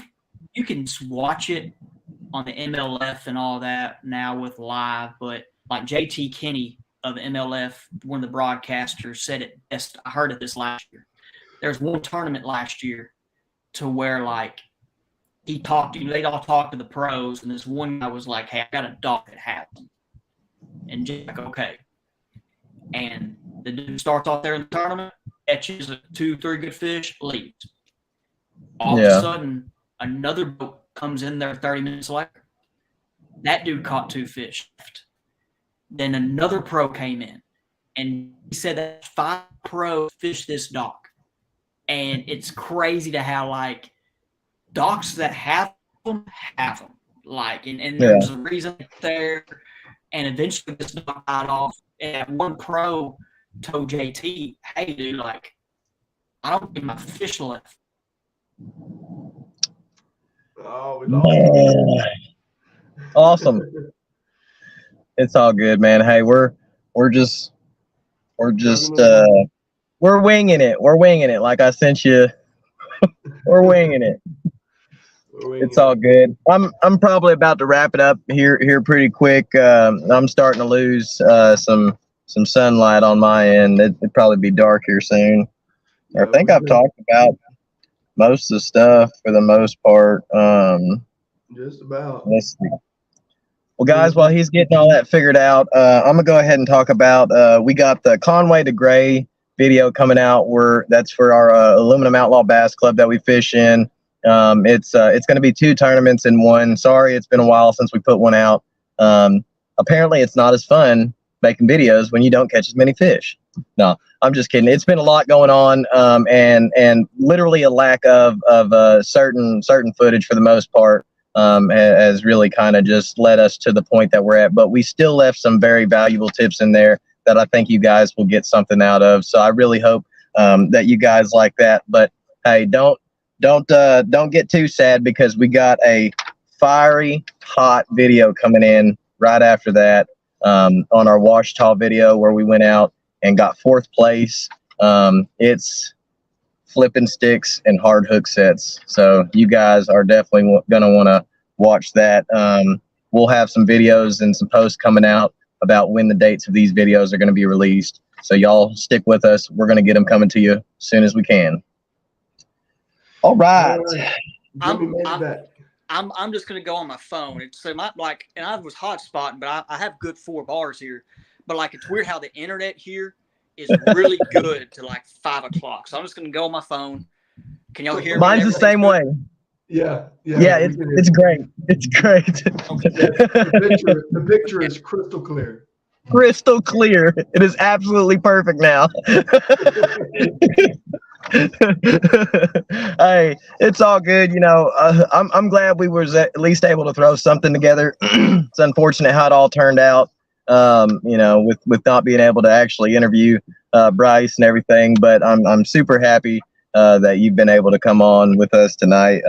Speaker 3: can watch it on the MLF and all that now with live, but like JT Kinney of MLF, one of the broadcasters, said it best. I heard it this last year. There's one tournament last year to where like they all talked to the pros, and this one guy was like, "Hey, I got a dock that has them," and just like, okay. And the dude starts off there in the tournament, catches 2-3 good fish, leaves. All of a sudden, another boat comes in there 30 minutes later. That dude caught 2 fish. Then another pro came in, and he said that 5 pros fished this dock. And it's crazy to how, like, docks that have them. Like, and there's a reason there. And eventually this dock died off. And one pro told JT, "Hey, dude, like, I don't get my fish left."
Speaker 1: Oh, we lost.
Speaker 2: Awesome. It's all good, man. Hey, we're just we're winging it. We're winging it. Like I sent you. We're winging it. It's all good. I'm probably about to wrap it up here pretty quick. I'm starting to lose some sunlight on my end. It'd probably be dark here soon. I think I've talked about most of the stuff for the most part.
Speaker 1: Just about.
Speaker 2: Let's see. Well, guys, while he's getting all that figured out, I'm gonna go ahead and talk about. We got the Conway to Gray video coming out. That's for our Aluminum Outlaw Bass Club that we fish in. It's going to be 2 tournaments in one. Sorry, it's been a while since we put one out. Apparently, it's not as fun making videos when you don't catch as many fish. No, I'm just kidding. It's been a lot going on, and literally a lack of certain footage for the most part has really kind of just led us to the point that we're at. But we still left some very valuable tips in there that I think you guys will get something out of. So I really hope that you guys like that. But hey, don't get too sad, because we got a fiery hot video coming in right after that on our Washita video, where we went out and got 4th place. It's flipping sticks and hard hook sets. So you guys are definitely going to want to watch that. We'll have some videos and some posts coming out about when the dates of these videos are going to be released. So y'all stick with us. We're going to get them coming to you as soon as we can. All right.
Speaker 3: I'm just gonna go on my phone. It's so my and I was hotspotting, but I have good 4 bars here. But it's weird how the internet here is really good to 5 o'clock. So I'm just gonna go on my phone. Can y'all hear me?
Speaker 2: Mine's the same way.
Speaker 1: Yeah.
Speaker 2: It's great. It's great.
Speaker 1: Okay. The picture is crystal clear.
Speaker 2: Crystal clear. It is absolutely perfect now. Hey, it's all good. I'm glad we was at least able to throw something together. It's unfortunate how it all turned out, with not being able to actually interview Bryce and everything, but I'm super happy that you've been able to come on with us tonight.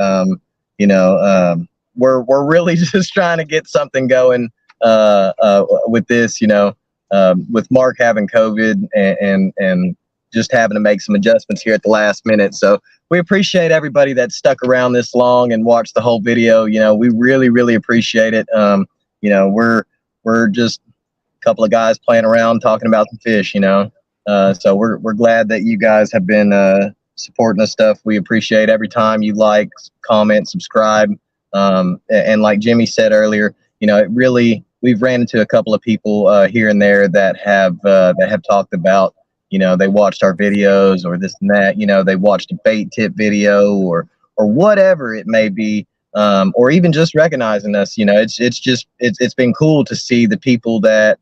Speaker 2: We're really just trying to get something going with this, with Mark having COVID and just having to make some adjustments here at the last minute. So we appreciate everybody that stuck around this long and watched the whole video. We really, really appreciate it. We're just a couple of guys playing around talking about some fish, so we're glad that you guys have been supporting us stuff. We appreciate every time you like, comment, subscribe. And like Jimmy said earlier, we've ran into a couple of people here and there that have talked about, they watched our videos or this and that, they watched a bait tip video or whatever it may be, or even just recognizing us. It's been cool to see the people that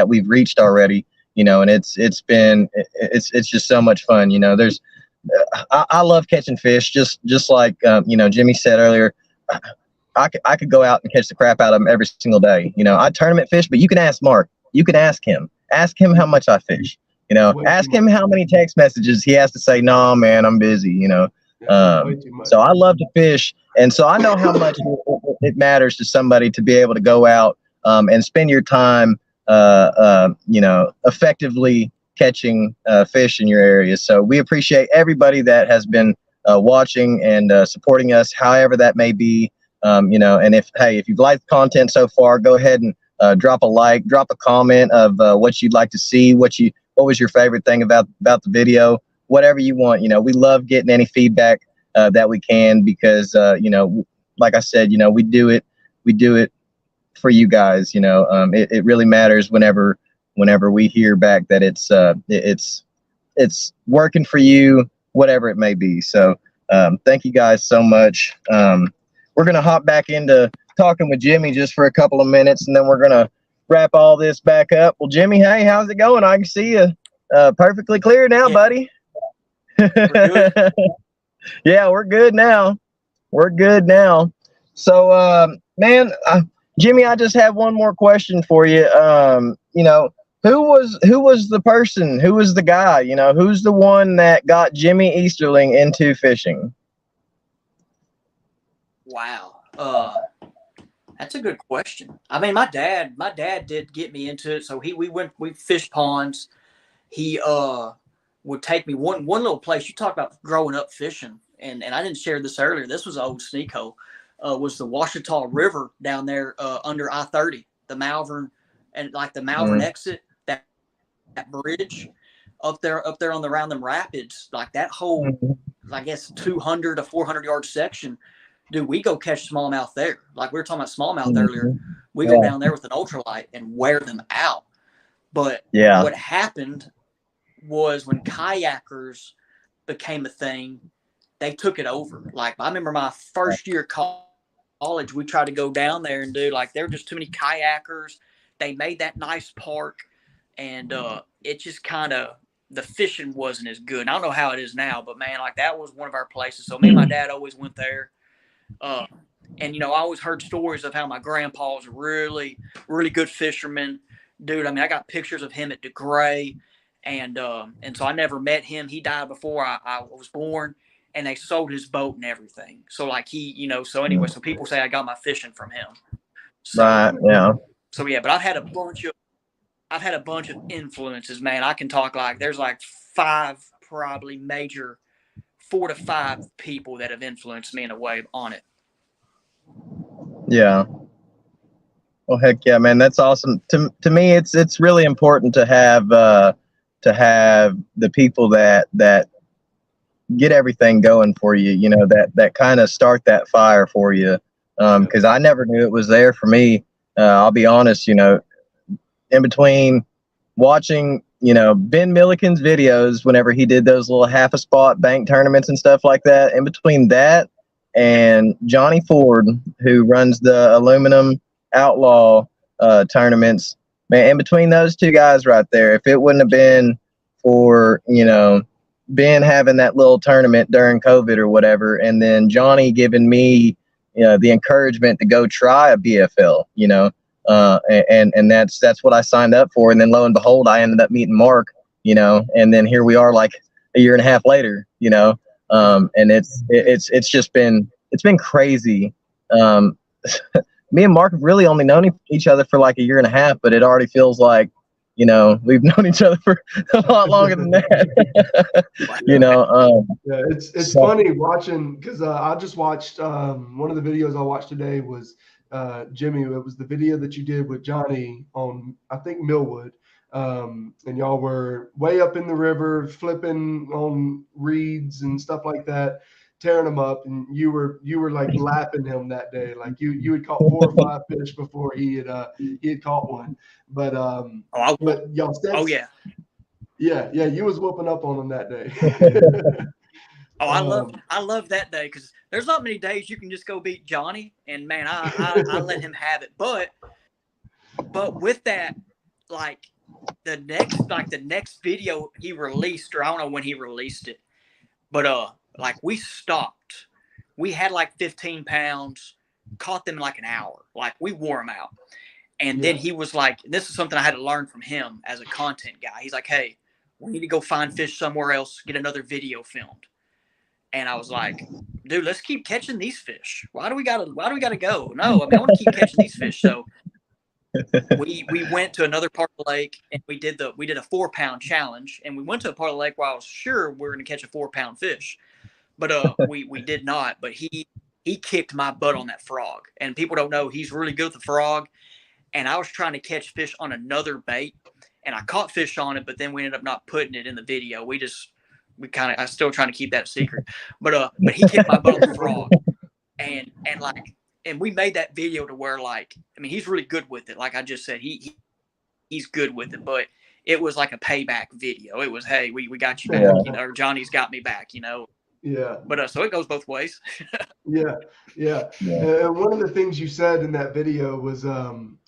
Speaker 2: we've reached already, and it's just so much fun. I love catching fish, just like Jimmy said earlier. I could go out and catch the crap out of them every single day. I tournament fish, but you can ask Mark. You can ask him how much I fish. Ask him how many text messages he has to say, "No, man, I'm busy." So I love to fish, and so I know how much it matters to somebody to be able to go out and spend your time, effectively catching fish in your area. So we appreciate everybody that has been watching and supporting us, however that may be. And if you've liked the content so far, go ahead and drop a like, drop a comment of what you'd like to see, what was your favorite thing about the video, whatever you want. We love getting any feedback that we can, because like I said, we do it for you guys. It really matters whenever we hear back that it's working for you, whatever it may be. So thank you guys so much. We're gonna hop back into talking with Jimmy just for a couple of minutes, and then we're gonna wrap all this back up. Well, Jimmy, hey, how's it going? I can see you perfectly clear now, buddy. Yeah, we're good now. So, man, Jimmy, I just have one more question for you. Who was the person? Who was the guy? Who's the one that got Jimmy Easterling into fishing?
Speaker 3: Wow. That's a good question. I mean, my dad did get me into it. So we fished ponds. He would take me one little place. You talk about growing up fishing, and I didn't share this earlier. This was an old sneak hole. Was the Washita River down there under I-30, the Malvern, and the Malvern exit, that bridge up there on around them rapids, that whole, I guess 200 to 400 yard section. Dude, we go catch smallmouth there. We were talking about smallmouth earlier. We go down there with an ultralight and wear them out. But what happened was when kayakers became a thing, they took it over. Like, I remember my first year of college, we tried to go down there and do, like, there were just too many kayakers. They made that nice park, and it just kind of, the fishing wasn't as good. And I don't know how it is now, but man, like, that was one of our places. So me and my dad always went there. And, you know, I always heard stories of how my grandpa was a really, really good fisherman. Dude, I mean, I got pictures of him at DeGray. And so I never met him. He died before I was born. And they sold his boat and everything. So, like, he, you know, so anyway, so people say I got my fishing from him. So,
Speaker 2: Right. Yeah.
Speaker 3: So, yeah, but I've had a bunch of influences, man. I can talk, like, there's like 5 probably major, 4 to 5 people that have influenced me in a way on it.
Speaker 2: Yeah. Well, heck yeah, man. That's awesome. To me, it's really important to have the people that get everything going for you, you know, that kind of start that fire for you. Because I never knew it was there for me. I'll be honest, you know, in between watching, you know, Ben Milliken's videos whenever he did those little half a spot bank tournaments and stuff like that, in between that and Johnny Ford, who runs the aluminum outlaw tournaments, man, in between those two guys right there, if it wouldn't have been for, you know, Ben having that little tournament during COVID or whatever, and then Johnny giving me, you know, the encouragement to go try a BFL, you know, and that's what I signed up for. And then lo and behold, I ended up meeting Mark, you know, and then here we are like a year and a half later, you know, and it's just been, it's been crazy. Me and Mark have really only known each other for like a year and a half, but it already feels like, you know, we've known each other for a lot longer than that. You know,
Speaker 1: yeah, it's funny watching, because I just watched one of the videos I watched today was Jimmy. It was the video that you did with Johnny on, I think, Millwood, and y'all were way up in the river flipping on reeds and stuff like that, tearing them up, and you were like lapping him that day. Like you had caught 4 or 5 fish before he had caught one. But but y'all said,
Speaker 3: oh yeah,
Speaker 1: yeah, you was whooping up on him that day.
Speaker 3: Oh, I love that day, because there's not many days you can just go beat Johnny, and man, I let him have it. But with that, like the next video he released, or I don't know when he released it, but like we stopped. We had like 15 pounds, caught them in like an hour. Like we wore them out. And then he was like, this is something I had to learn from him as a content guy. He's like, hey, we need to go find fish somewhere else, get another video filmed. And I was like, dude, let's keep catching these fish. Why do we gotta go? No, I mean, I want to keep catching these fish. So we went to another part of the lake, and we did a 4-pound challenge. And we went to a part of the lake where I was sure we were gonna catch a 4-pound fish. But we did not. But he kicked my butt on that frog. And people don't know, he's really good with the frog. And I was trying to catch fish on another bait, and I caught fish on it, but then we ended up not putting it in the video. I'm still trying to keep that secret. But he kicked my butt on the frog. And we made that video to where, like, I mean, he's really good with it. Like I just said, he's good with it, but it was like a payback video. It was, hey, we got you back, you know, or Johnny's got me back, you know.
Speaker 1: Yeah.
Speaker 3: But so it goes both ways.
Speaker 1: Yeah. And one of the things you said in that video was,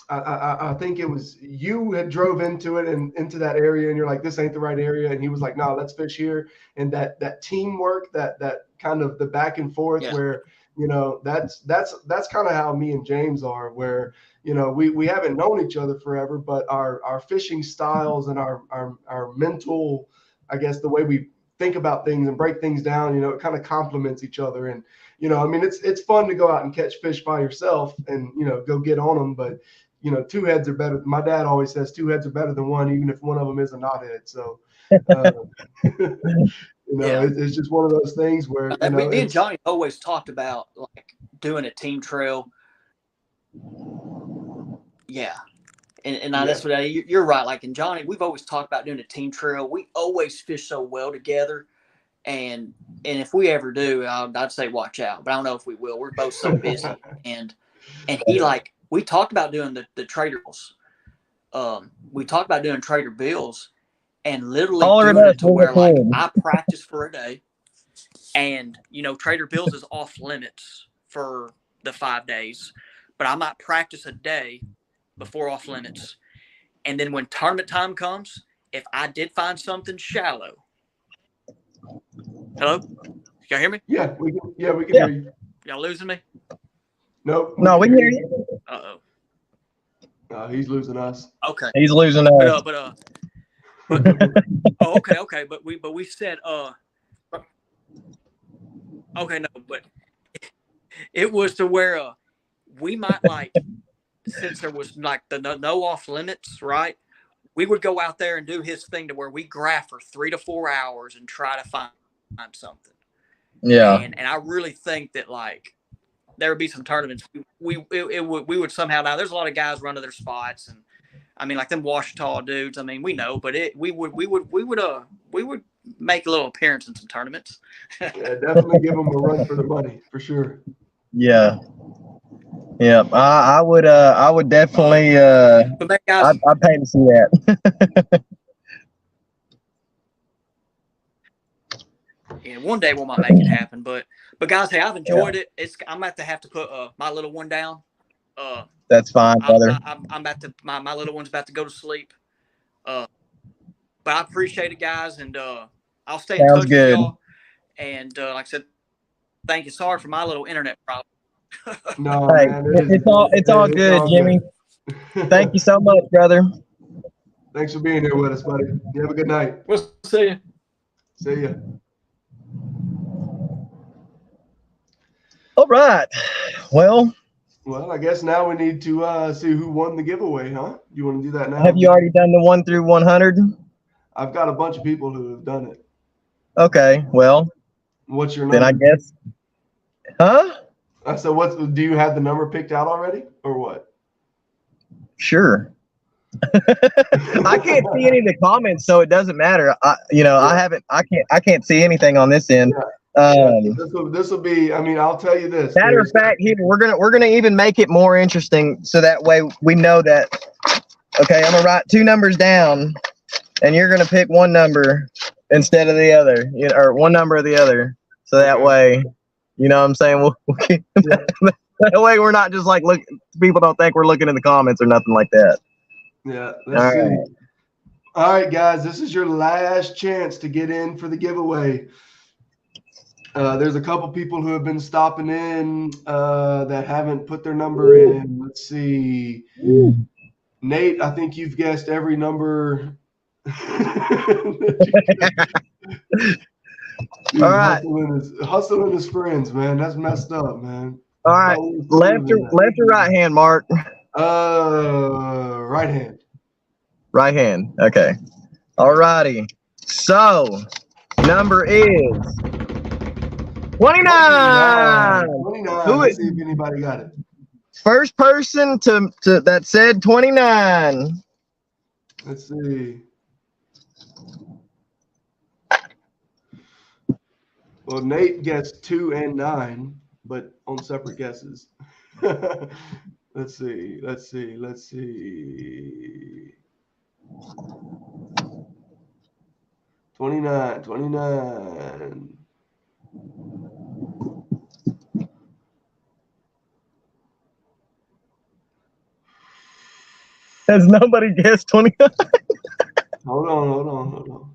Speaker 1: I think it was you had drove into it and into that area, and you're like, this ain't the right area. And he was like, no, let's fish here. And that teamwork, that kind of the back and forth, where, you know, that's kind of how me and James are, where, you know, we haven't known each other forever, but our fishing styles and our mental, I guess, the way we think about things and break things down, you know, it kind of complements each other. And, you know, I mean, it's fun to go out and catch fish by yourself and, you know, go get on them. But, you know, 2 heads are better. My dad always says 2 heads are better than one, even if one of them is a knothead. So, you know, it's just one of those things where, you know,
Speaker 3: me and Johnny always talked about like doing a team trail. Yeah. And that's what you're right. Like in Johnny, we've always talked about doing a team trail. We always fish so well together. And if we ever do, I'd say watch out. But I don't know if we will. We're both so busy. and he, like, we talked about doing the Trader Bills. We talked about doing Trader Bills. and literally
Speaker 2: Holler at
Speaker 3: doing
Speaker 2: us,
Speaker 3: it to
Speaker 2: we'll
Speaker 3: where like
Speaker 2: record.
Speaker 3: I practice for a day, and Trader Bill's is off limits for the 5 days, but I might practice a day before off limits, and then when tournament time comes, if I did find something shallow, hello, y'all hear me?
Speaker 1: Yeah, we can. Yeah, we can hear you.
Speaker 3: Y'all losing me?
Speaker 1: Nope.
Speaker 2: No, we can hear you.
Speaker 1: He's losing us.
Speaker 3: Okay.
Speaker 2: He's losing us.
Speaker 3: Oh, okay. But we said okay, no, but it was to where we might like, since there was like the no off limits, right? We would go out there and do his thing to where we graph for 3 to 4 hours and try to find something.
Speaker 2: Yeah.
Speaker 3: And I really think that like there would be some tournaments we would somehow, now there's a lot of guys run to their spots, and I mean like them Washita dudes, I mean we know, but we would make a little appearance in some tournaments.
Speaker 1: Yeah, definitely give them a run for the money for sure.
Speaker 2: Yeah. Yeah. I would definitely
Speaker 3: But guys,
Speaker 2: I'd pay to see that.
Speaker 3: yeah, one day we might make it happen. But guys, hey, I've enjoyed it. I'm about to have to put my little one down.
Speaker 2: That's fine, brother.
Speaker 3: I'm about to my little one's about to go to sleep. But I appreciate it, guys, and I'll stay in touch with y'all. And like I said, thank you. Sorry for my little internet problem.
Speaker 1: No,
Speaker 2: hey,
Speaker 1: man,
Speaker 2: it's all good, Jimmy. Thank you so much, brother.
Speaker 1: Thanks for being here with us, buddy. You have a good night.
Speaker 3: We'll see you.
Speaker 1: See ya.
Speaker 2: All right. Well,
Speaker 1: I guess now we need to see who won the giveaway, huh? You want to do that now?
Speaker 2: have you already done the 1 through 100?
Speaker 1: I've got a bunch of people who have done it.
Speaker 2: Okay. Well,
Speaker 1: what's your number?
Speaker 2: Then I guess. Huh?
Speaker 1: I said, do you have the number picked out already, or what?
Speaker 2: Sure. I can't see any of the comments, so it doesn't matter. I can't see anything on this end.
Speaker 1: Yeah. This will be. I mean, I'll tell you this.
Speaker 2: Matter of fact, here we're gonna even make it more interesting, so that way we know that. Okay, I'm gonna write 2 numbers down, and you're gonna pick one number instead of the other, or one number or the other, so that way, you know what I'm saying. That way we're not just like people don't think we're looking in the comments or nothing like that.
Speaker 1: Yeah, let's see. All right, guys, this is your last chance to get in for the giveaway. There's a couple people who have been stopping in that haven't put their number in. Let's see. Nate, I think you've guessed every number. Dude,
Speaker 2: all right.
Speaker 1: Hustling his friends, man. That's messed up, man.
Speaker 2: All right. Left or right hand, Mark?
Speaker 1: Right hand.
Speaker 2: Right hand. Okay. All righty. So, number is 29.
Speaker 1: 29. Let's see if anybody got it.
Speaker 2: First person to that said 29.
Speaker 1: Let's see. Well, Nate gets 2 and 9, but on separate guesses. Let's see. 29.
Speaker 2: Has nobody guessed 29?
Speaker 1: Hold on.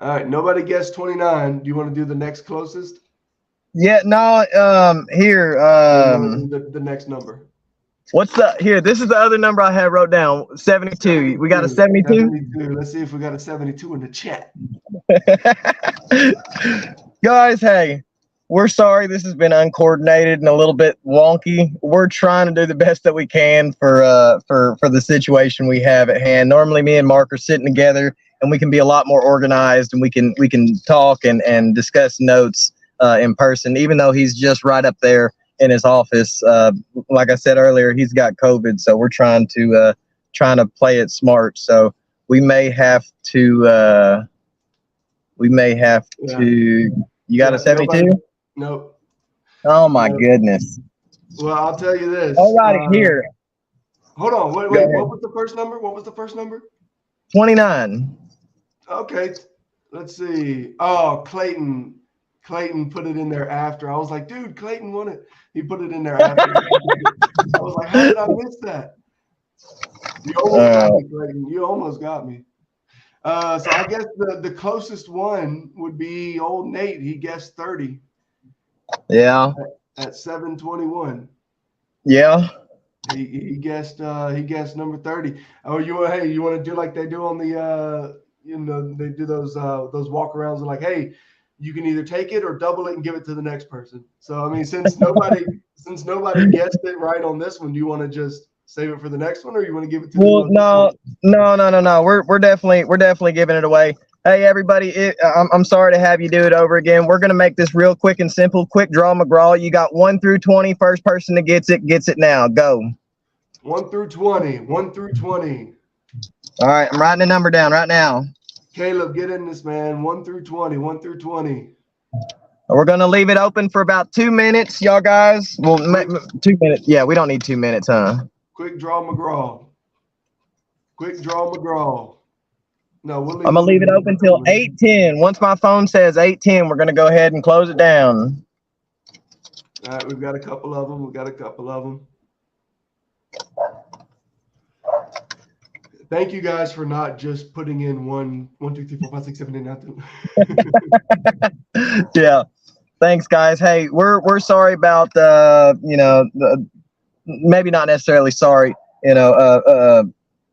Speaker 1: All right, nobody guessed 29. Do you want to do the next closest?
Speaker 2: Yeah, no, here.
Speaker 1: The next number.
Speaker 2: What's here? This is the other number I have wrote down. 72. We got a 72?
Speaker 1: 72. Let's see if we got a 72 in the chat.
Speaker 2: Guys, hey, we're sorry this has been uncoordinated and a little bit wonky. We're trying to do the best that we can for the situation we have at hand. Normally me and Mark are sitting together and we can be a lot more organized, and we can talk and discuss notes in person, even though he's just right up there in his office. Like I said earlier, he's got COVID, so we're trying to play it smart. So we may have to You got a 72?
Speaker 1: Nope.
Speaker 2: Oh my goodness.
Speaker 1: Well, I'll tell you this.
Speaker 2: All right, here.
Speaker 1: Hold on. Wait. What was the first number?
Speaker 2: 29.
Speaker 1: Okay, let's see. Oh, Clayton put it in there after. I was like, dude, Clayton won it. He put it in there after. I was like, how did I miss that? You almost got me, Clayton. You almost got me. So I guess the closest one would be old Nate. He guessed 30.
Speaker 2: Yeah.
Speaker 1: At 721.
Speaker 2: Yeah.
Speaker 1: He guessed number 30. Oh, you want to do like they do on the they do those walk arounds and like, hey, you can either take it or double it and give it to the next person. So I mean, since nobody guessed it right on this one, do you want to just save it for the next one, or you want to give it to
Speaker 2: Well, no. We're definitely giving it away. Hey, everybody, I'm sorry to have you do it over again. We're going to make this real quick and simple. Quick draw McGraw. You got 1 through 20. First person that gets it now. Go.
Speaker 1: 1 through 20. 1 through 20.
Speaker 2: All right, I'm writing the number down right now.
Speaker 1: Caleb, get in this, man. 1 through 20. 1 through 20.
Speaker 2: We're going to leave it open for about 2 minutes, y'all guys. Well, 2 minutes. Yeah, we don't need 2 minutes, huh?
Speaker 1: Quick draw McGraw. Quick draw McGraw. No, we'll
Speaker 2: I'm going to leave it open till 8:10. Once my phone says 8:10, we're going to go ahead and close it down.
Speaker 1: All right, we've got a couple of them. Thank you guys for not just putting in 1, 2, 3, 4, 5, 6, 7, 8, 9, 10.
Speaker 2: Yeah. Thanks, guys. Hey, we're sorry about maybe not necessarily sorry.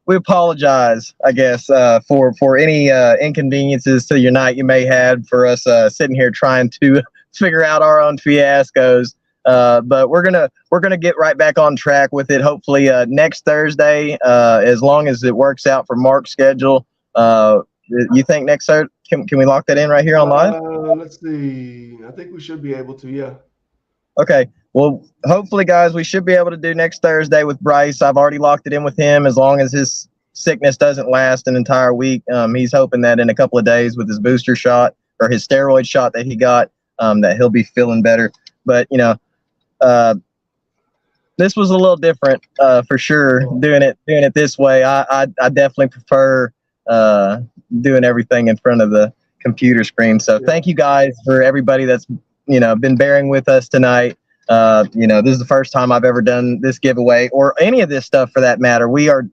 Speaker 2: We apologize, I guess, for any inconveniences to your night you may have for us sitting here trying to figure out our own fiascos. But we're gonna get right back on track with it. Hopefully next Thursday, as long as it works out for Mark's schedule. You think next Thursday? Can we lock that in right here on live?
Speaker 1: Let's see. I think we should be able to. Yeah.
Speaker 2: Okay. Well, hopefully, guys, we should be able to do next Thursday with Bryce. I've already locked it in with him as long as his sickness doesn't last an entire week. He's hoping that in a couple of days with his booster shot or his steroid shot that he got, that he'll be feeling better. But, this was a little different for sure, doing it this way. I definitely prefer doing everything in front of the computer screen. So thank you guys for everybody that's, been bearing with us tonight. This is the first time I've ever done this giveaway or any of this stuff for that matter. We are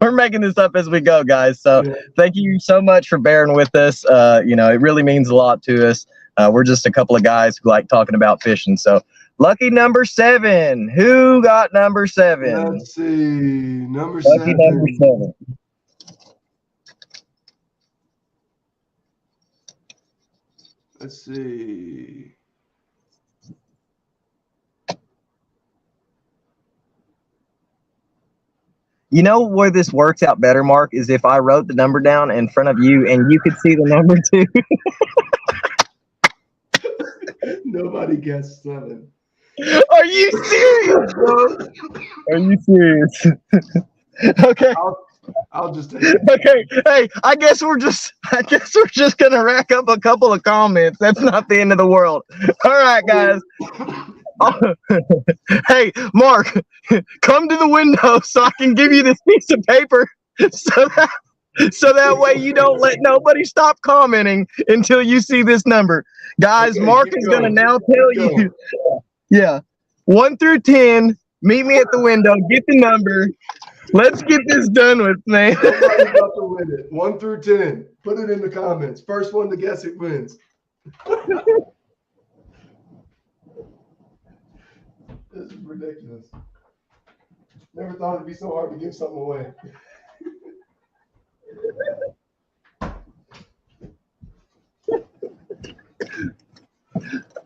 Speaker 2: we're making this up as we go, guys. So thank you so much for bearing with us. It really means a lot to us. We're just a couple of guys who like talking about fishing. So lucky number 7. Who got number 7?
Speaker 1: Let's see. Number
Speaker 2: lucky
Speaker 1: 7.
Speaker 2: Number 7.
Speaker 1: Let's see.
Speaker 2: You know where this works out better, Mark, is if I wrote the number down in front of you and you could see the number too.
Speaker 1: Nobody guessed 7.
Speaker 2: Are you serious, bro? Are you serious? Okay.
Speaker 1: I'll just take it.
Speaker 2: Okay. Hey, I guess we're just gonna rack up a couple of comments. That's not the end of the world. All right, guys. Hey, Mark, come to the window so I can give you this piece of paper so that way you don't let nobody stop commenting until you see this number. Guys, okay, Mark is going to now tell you. Yeah. 1 through 10, meet me at the window, get the number. Let's get this done with, man.
Speaker 1: Somebody's about to win it. 1 through 10. Put it in the comments. First one to guess it wins. This is ridiculous. Never thought it'd be so hard to give something away.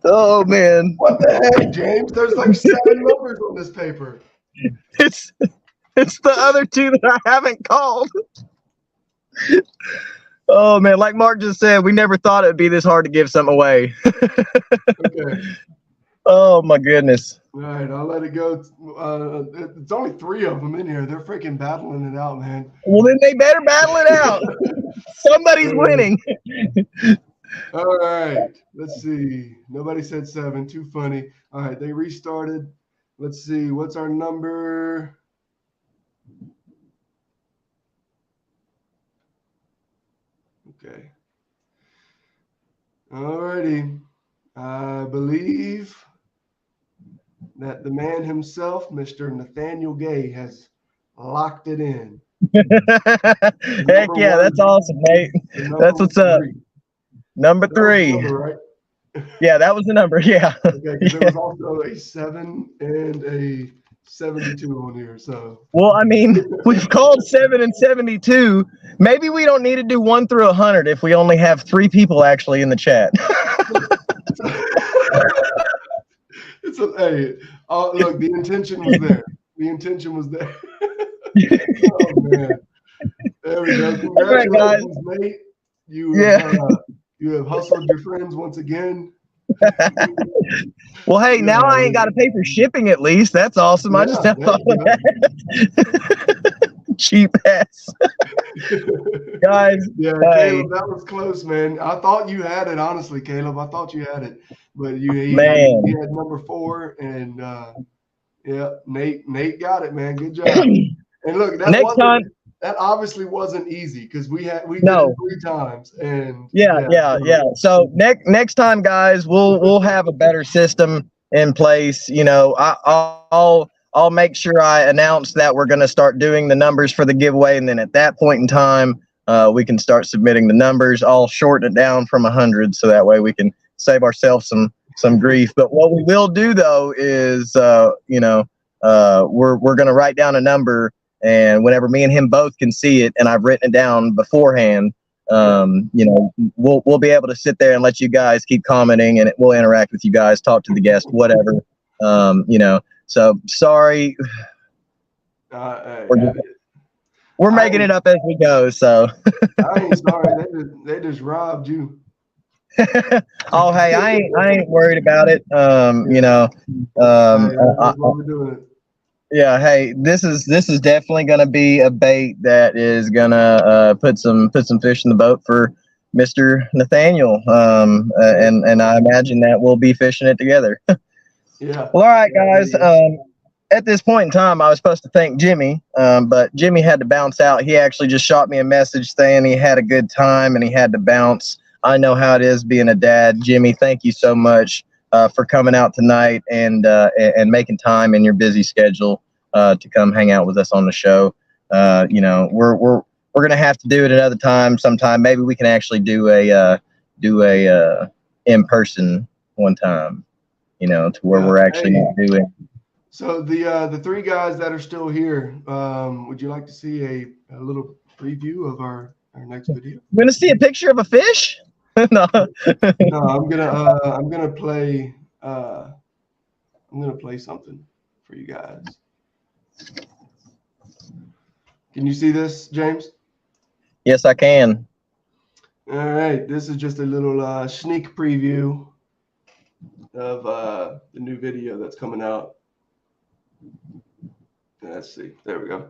Speaker 2: Oh, man.
Speaker 1: What the heck, James? There's like 7 numbers on this paper.
Speaker 2: It's the other 2 that I haven't called. Oh, man. Like Mark just said, we never thought it'd be this hard to give something away.
Speaker 1: Okay.
Speaker 2: Oh, my goodness.
Speaker 1: All right, I'll let it go. It's only 3 of them in here. They're freaking battling it out, man.
Speaker 2: Well, then they better battle it out. Somebody's winning.
Speaker 1: All right, let's see. Nobody said 7. Too funny. All right, they restarted. Let's see. What's our number? Okay. Alrighty. I believe that the man himself, Mr. Nathaniel Gay, has locked it in.
Speaker 2: Heck yeah, that's awesome, mate. That's what's up. Number 3.
Speaker 1: Number, right?
Speaker 2: Yeah, that was the number. Yeah.
Speaker 1: Okay, because there was also a 7 and a 72 on here. So.
Speaker 2: Well, I mean, we've called 7 and 72. Maybe we don't need to do 1 through 100 if we only have 3 people actually in the chat.
Speaker 1: Hey, look, the intention was there. The intention was there. Oh man, there we go. Congratulations, right, mate. You have hustled your friends once again.
Speaker 2: Well, hey, now I ain't got to pay for shipping at least. That's awesome. I just have all of that. Cheap ass. Guys.
Speaker 1: Yeah,
Speaker 2: hey.
Speaker 1: Caleb, that was close, man. I thought you had it, honestly, Caleb. I thought you had it. But he had number 4, and yeah, Nate got it, man. Good job. And look, that obviously wasn't easy because we did it 3 times, and
Speaker 2: yeah. So next time, guys, we'll have a better system in place. You know, I'll make sure I announce that we're going to start doing the numbers for the giveaway, and then at that point in time, we can start submitting the numbers. I'll shorten it down from 100 so that way we can save ourselves some grief. But what we will do though is we're going to write down a number, and whenever me and him both can see it and I've written it down beforehand, we'll be able to sit there and let you guys keep commenting, and we'll interact with you guys, talk to the guest, whatever. So sorry, we're making it up as we go. So
Speaker 1: I ain't sorry. They just robbed you.
Speaker 2: Oh, hey, I ain't worried about it. Yeah, hey, this is definitely gonna be a bait that is gonna put some fish in the boat for Mr. Nathaniel. And I imagine that we'll be fishing it together.
Speaker 1: Yeah.
Speaker 2: Well, all right, guys. At this point in time, I was supposed to thank Jimmy, but Jimmy had to bounce out. He actually just shot me a message saying he had a good time and he had to bounce. I know how it is being a dad. Jimmy, thank you so much for coming out tonight and making time in your busy schedule to come hang out with us on the show. We're gonna have to do it another time sometime. Maybe we can actually do a in person one time. To where we're actually not doing.
Speaker 1: So the 3 guys that are still here, would you like to see a little preview of our next video?
Speaker 2: We're gonna see a picture of a fish? No.
Speaker 1: No, I'm gonna play something for you guys. Can you see this, James?
Speaker 2: Yes, I can.
Speaker 1: All right, this is just a little sneak preview of the new video that's coming out. Let's see. There we go.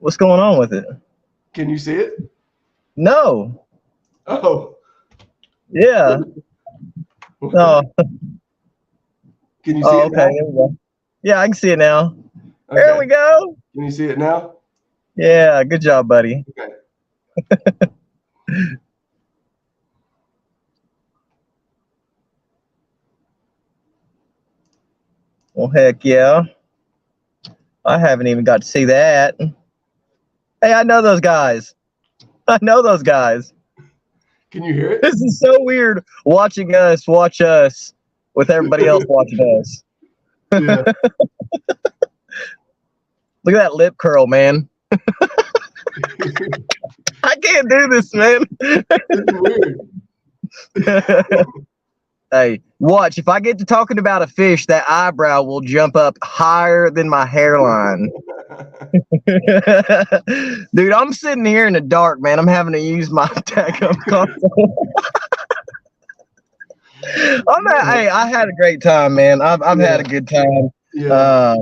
Speaker 2: What's going on with it?
Speaker 1: Can you see it?
Speaker 2: No.
Speaker 1: Oh.
Speaker 2: Yeah. Oh.
Speaker 1: Can you see it now?
Speaker 2: There we go. Yeah, I can see it now.
Speaker 1: Okay.
Speaker 2: There we go.
Speaker 1: Can you see it now?
Speaker 2: Yeah, good job, buddy.
Speaker 1: Okay.
Speaker 2: Well, heck yeah. I haven't even got to see that. Hey, I know those guys.
Speaker 1: Can you hear it?
Speaker 2: This is so weird watching us watch us with everybody else watching us.
Speaker 1: Yeah.
Speaker 2: Look at that lip curl, man. I can't do this, man.
Speaker 1: It's weird.
Speaker 2: Hey, watch. If I get to talking about a fish, that eyebrow will jump up higher than my hairline. Dude, I'm sitting here in the dark, man. I'm having to use my tag-up console. Hey, I had a great time, man. I've had a good time.
Speaker 1: Yeah.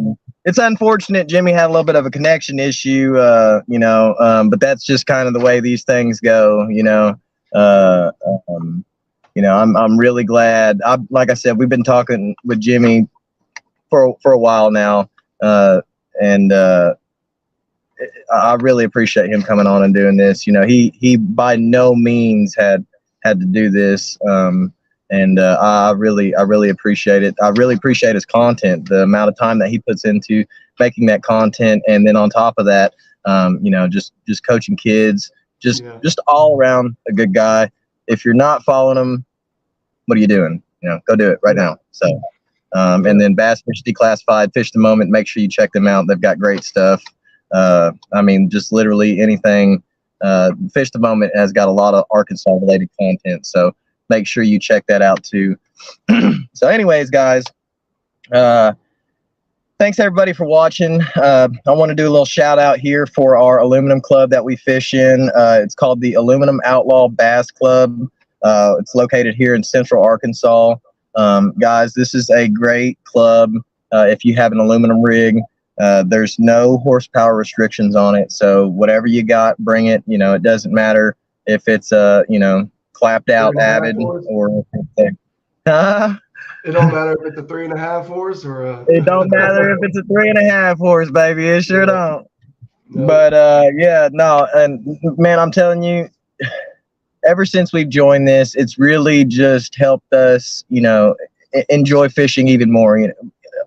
Speaker 2: It's unfortunate Jimmy had a little bit of a connection issue, but that's just kind of the way these things go, I'm really glad. Like I said, we've been talking with Jimmy for a while now, and I really appreciate him coming on and doing this. He by no means had to do this, and I really appreciate it. I really appreciate his content, the amount of time that he puts into making that content, and then on top of that, just coaching kids, just all around a good guy. If you're not following him, what are you doing? Go do it right now. So, and then Bass Fishing Declassified, Fish the Moment. Make sure you check them out. They've got great stuff. Just literally anything. Fish the Moment has got a lot of Arkansas related content, so make sure you check that out too. So anyways, guys, thanks everybody for watching. I want to do a little shout out here for our aluminum club that we fish in. It's called the Aluminum Outlaw Bass Club. It's located here in Central Arkansas. Guys, this is a great club. If you have an aluminum rig, there's no horsepower restrictions on it. So whatever you got, bring it. It doesn't matter if it's clapped out Avid or
Speaker 1: it don't matter if it's a 3.5 horse or
Speaker 2: it don't matter if it's a 3.5 horse, baby. It sure don't. No. But and man, I'm telling you, ever since we've joined this, it's really just helped us, enjoy fishing even more.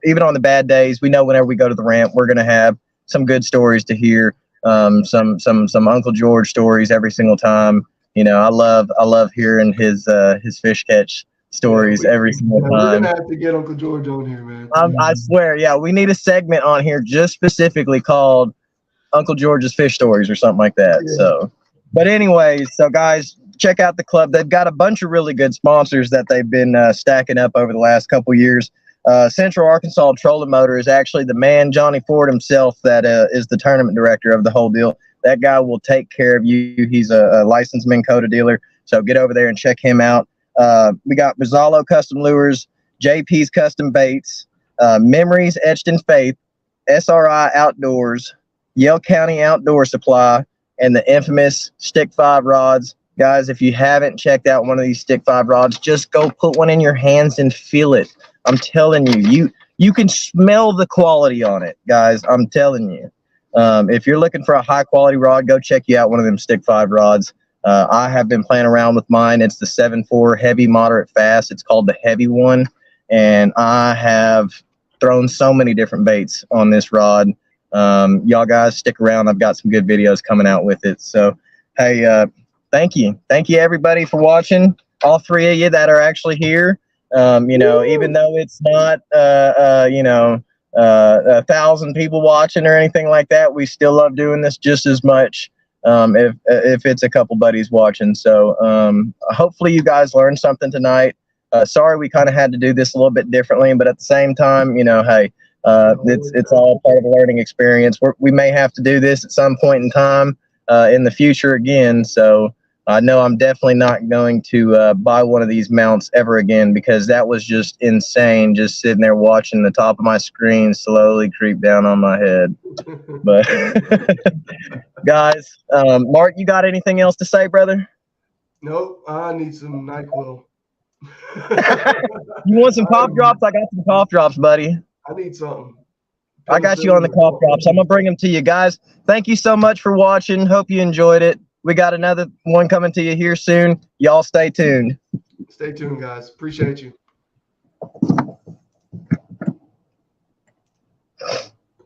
Speaker 2: Even on the bad days, we know whenever we go to the ramp, we're gonna have some good stories to hear. Some Uncle George stories every single time. I love hearing his fish catch stories every single time.
Speaker 1: We're gonna have to get Uncle George on here, man.
Speaker 2: I swear, we need a segment on here just specifically called Uncle George's Fish Stories or something like that. Yeah. So, but anyways, so guys, check out the club. They've got a bunch of really good sponsors that they've been stacking up over the last couple years. Central Arkansas Trolling Motor is actually the man, Johnny Ford himself, that is the tournament director of the whole deal. That guy will take care of you. He's a licensed Minn Kota dealer, so get over there and check him out. We got Rizzalo Custom Lures, JP's Custom Baits, Memories Etched in Faith, SRI Outdoors, Yale County Outdoor Supply, and the infamous Stick 5 rods. Guys, if you haven't checked out one of these Stick 5 rods, just go put one in your hands and feel it. I'm telling you, you can smell the quality on it, guys. I'm telling you. If you're looking for a high quality rod, go check you out one of them Stick 5 rods. I have been playing around with mine. It's the 7.4 heavy, moderate, fast. It's called the heavy one. And I have thrown so many different baits on this rod. Y'all guys stick around. I've got some good videos coming out with it. So, hey, thank you. Thank you everybody for watching. All three of you that are actually here. Even though it's not, 1,000 people watching or anything like that, we still love doing this just as much. If it's a couple buddies watching. So hopefully you guys learned something tonight. Sorry we kind of had to do this a little bit differently, but at the same time, hey, it's all part of a learning experience. We may have to do this at some point in time in the future again. So I know I'm definitely not going to buy one of these mounts ever again, because that was just insane, just sitting there watching the top of my screen slowly creep down on my head. But guys, Mark, you got anything else to say, brother?
Speaker 1: Nope, I need some NyQuil.
Speaker 2: You want some cough drops? I got some cough drops, buddy.
Speaker 1: I need something.
Speaker 2: I got you on the cough drops. I'm gonna bring them to you guys. Thank you so much for watching. Hope you enjoyed it. We got another one coming to you here soon. Y'all stay tuned.
Speaker 1: Stay tuned, guys. Appreciate you.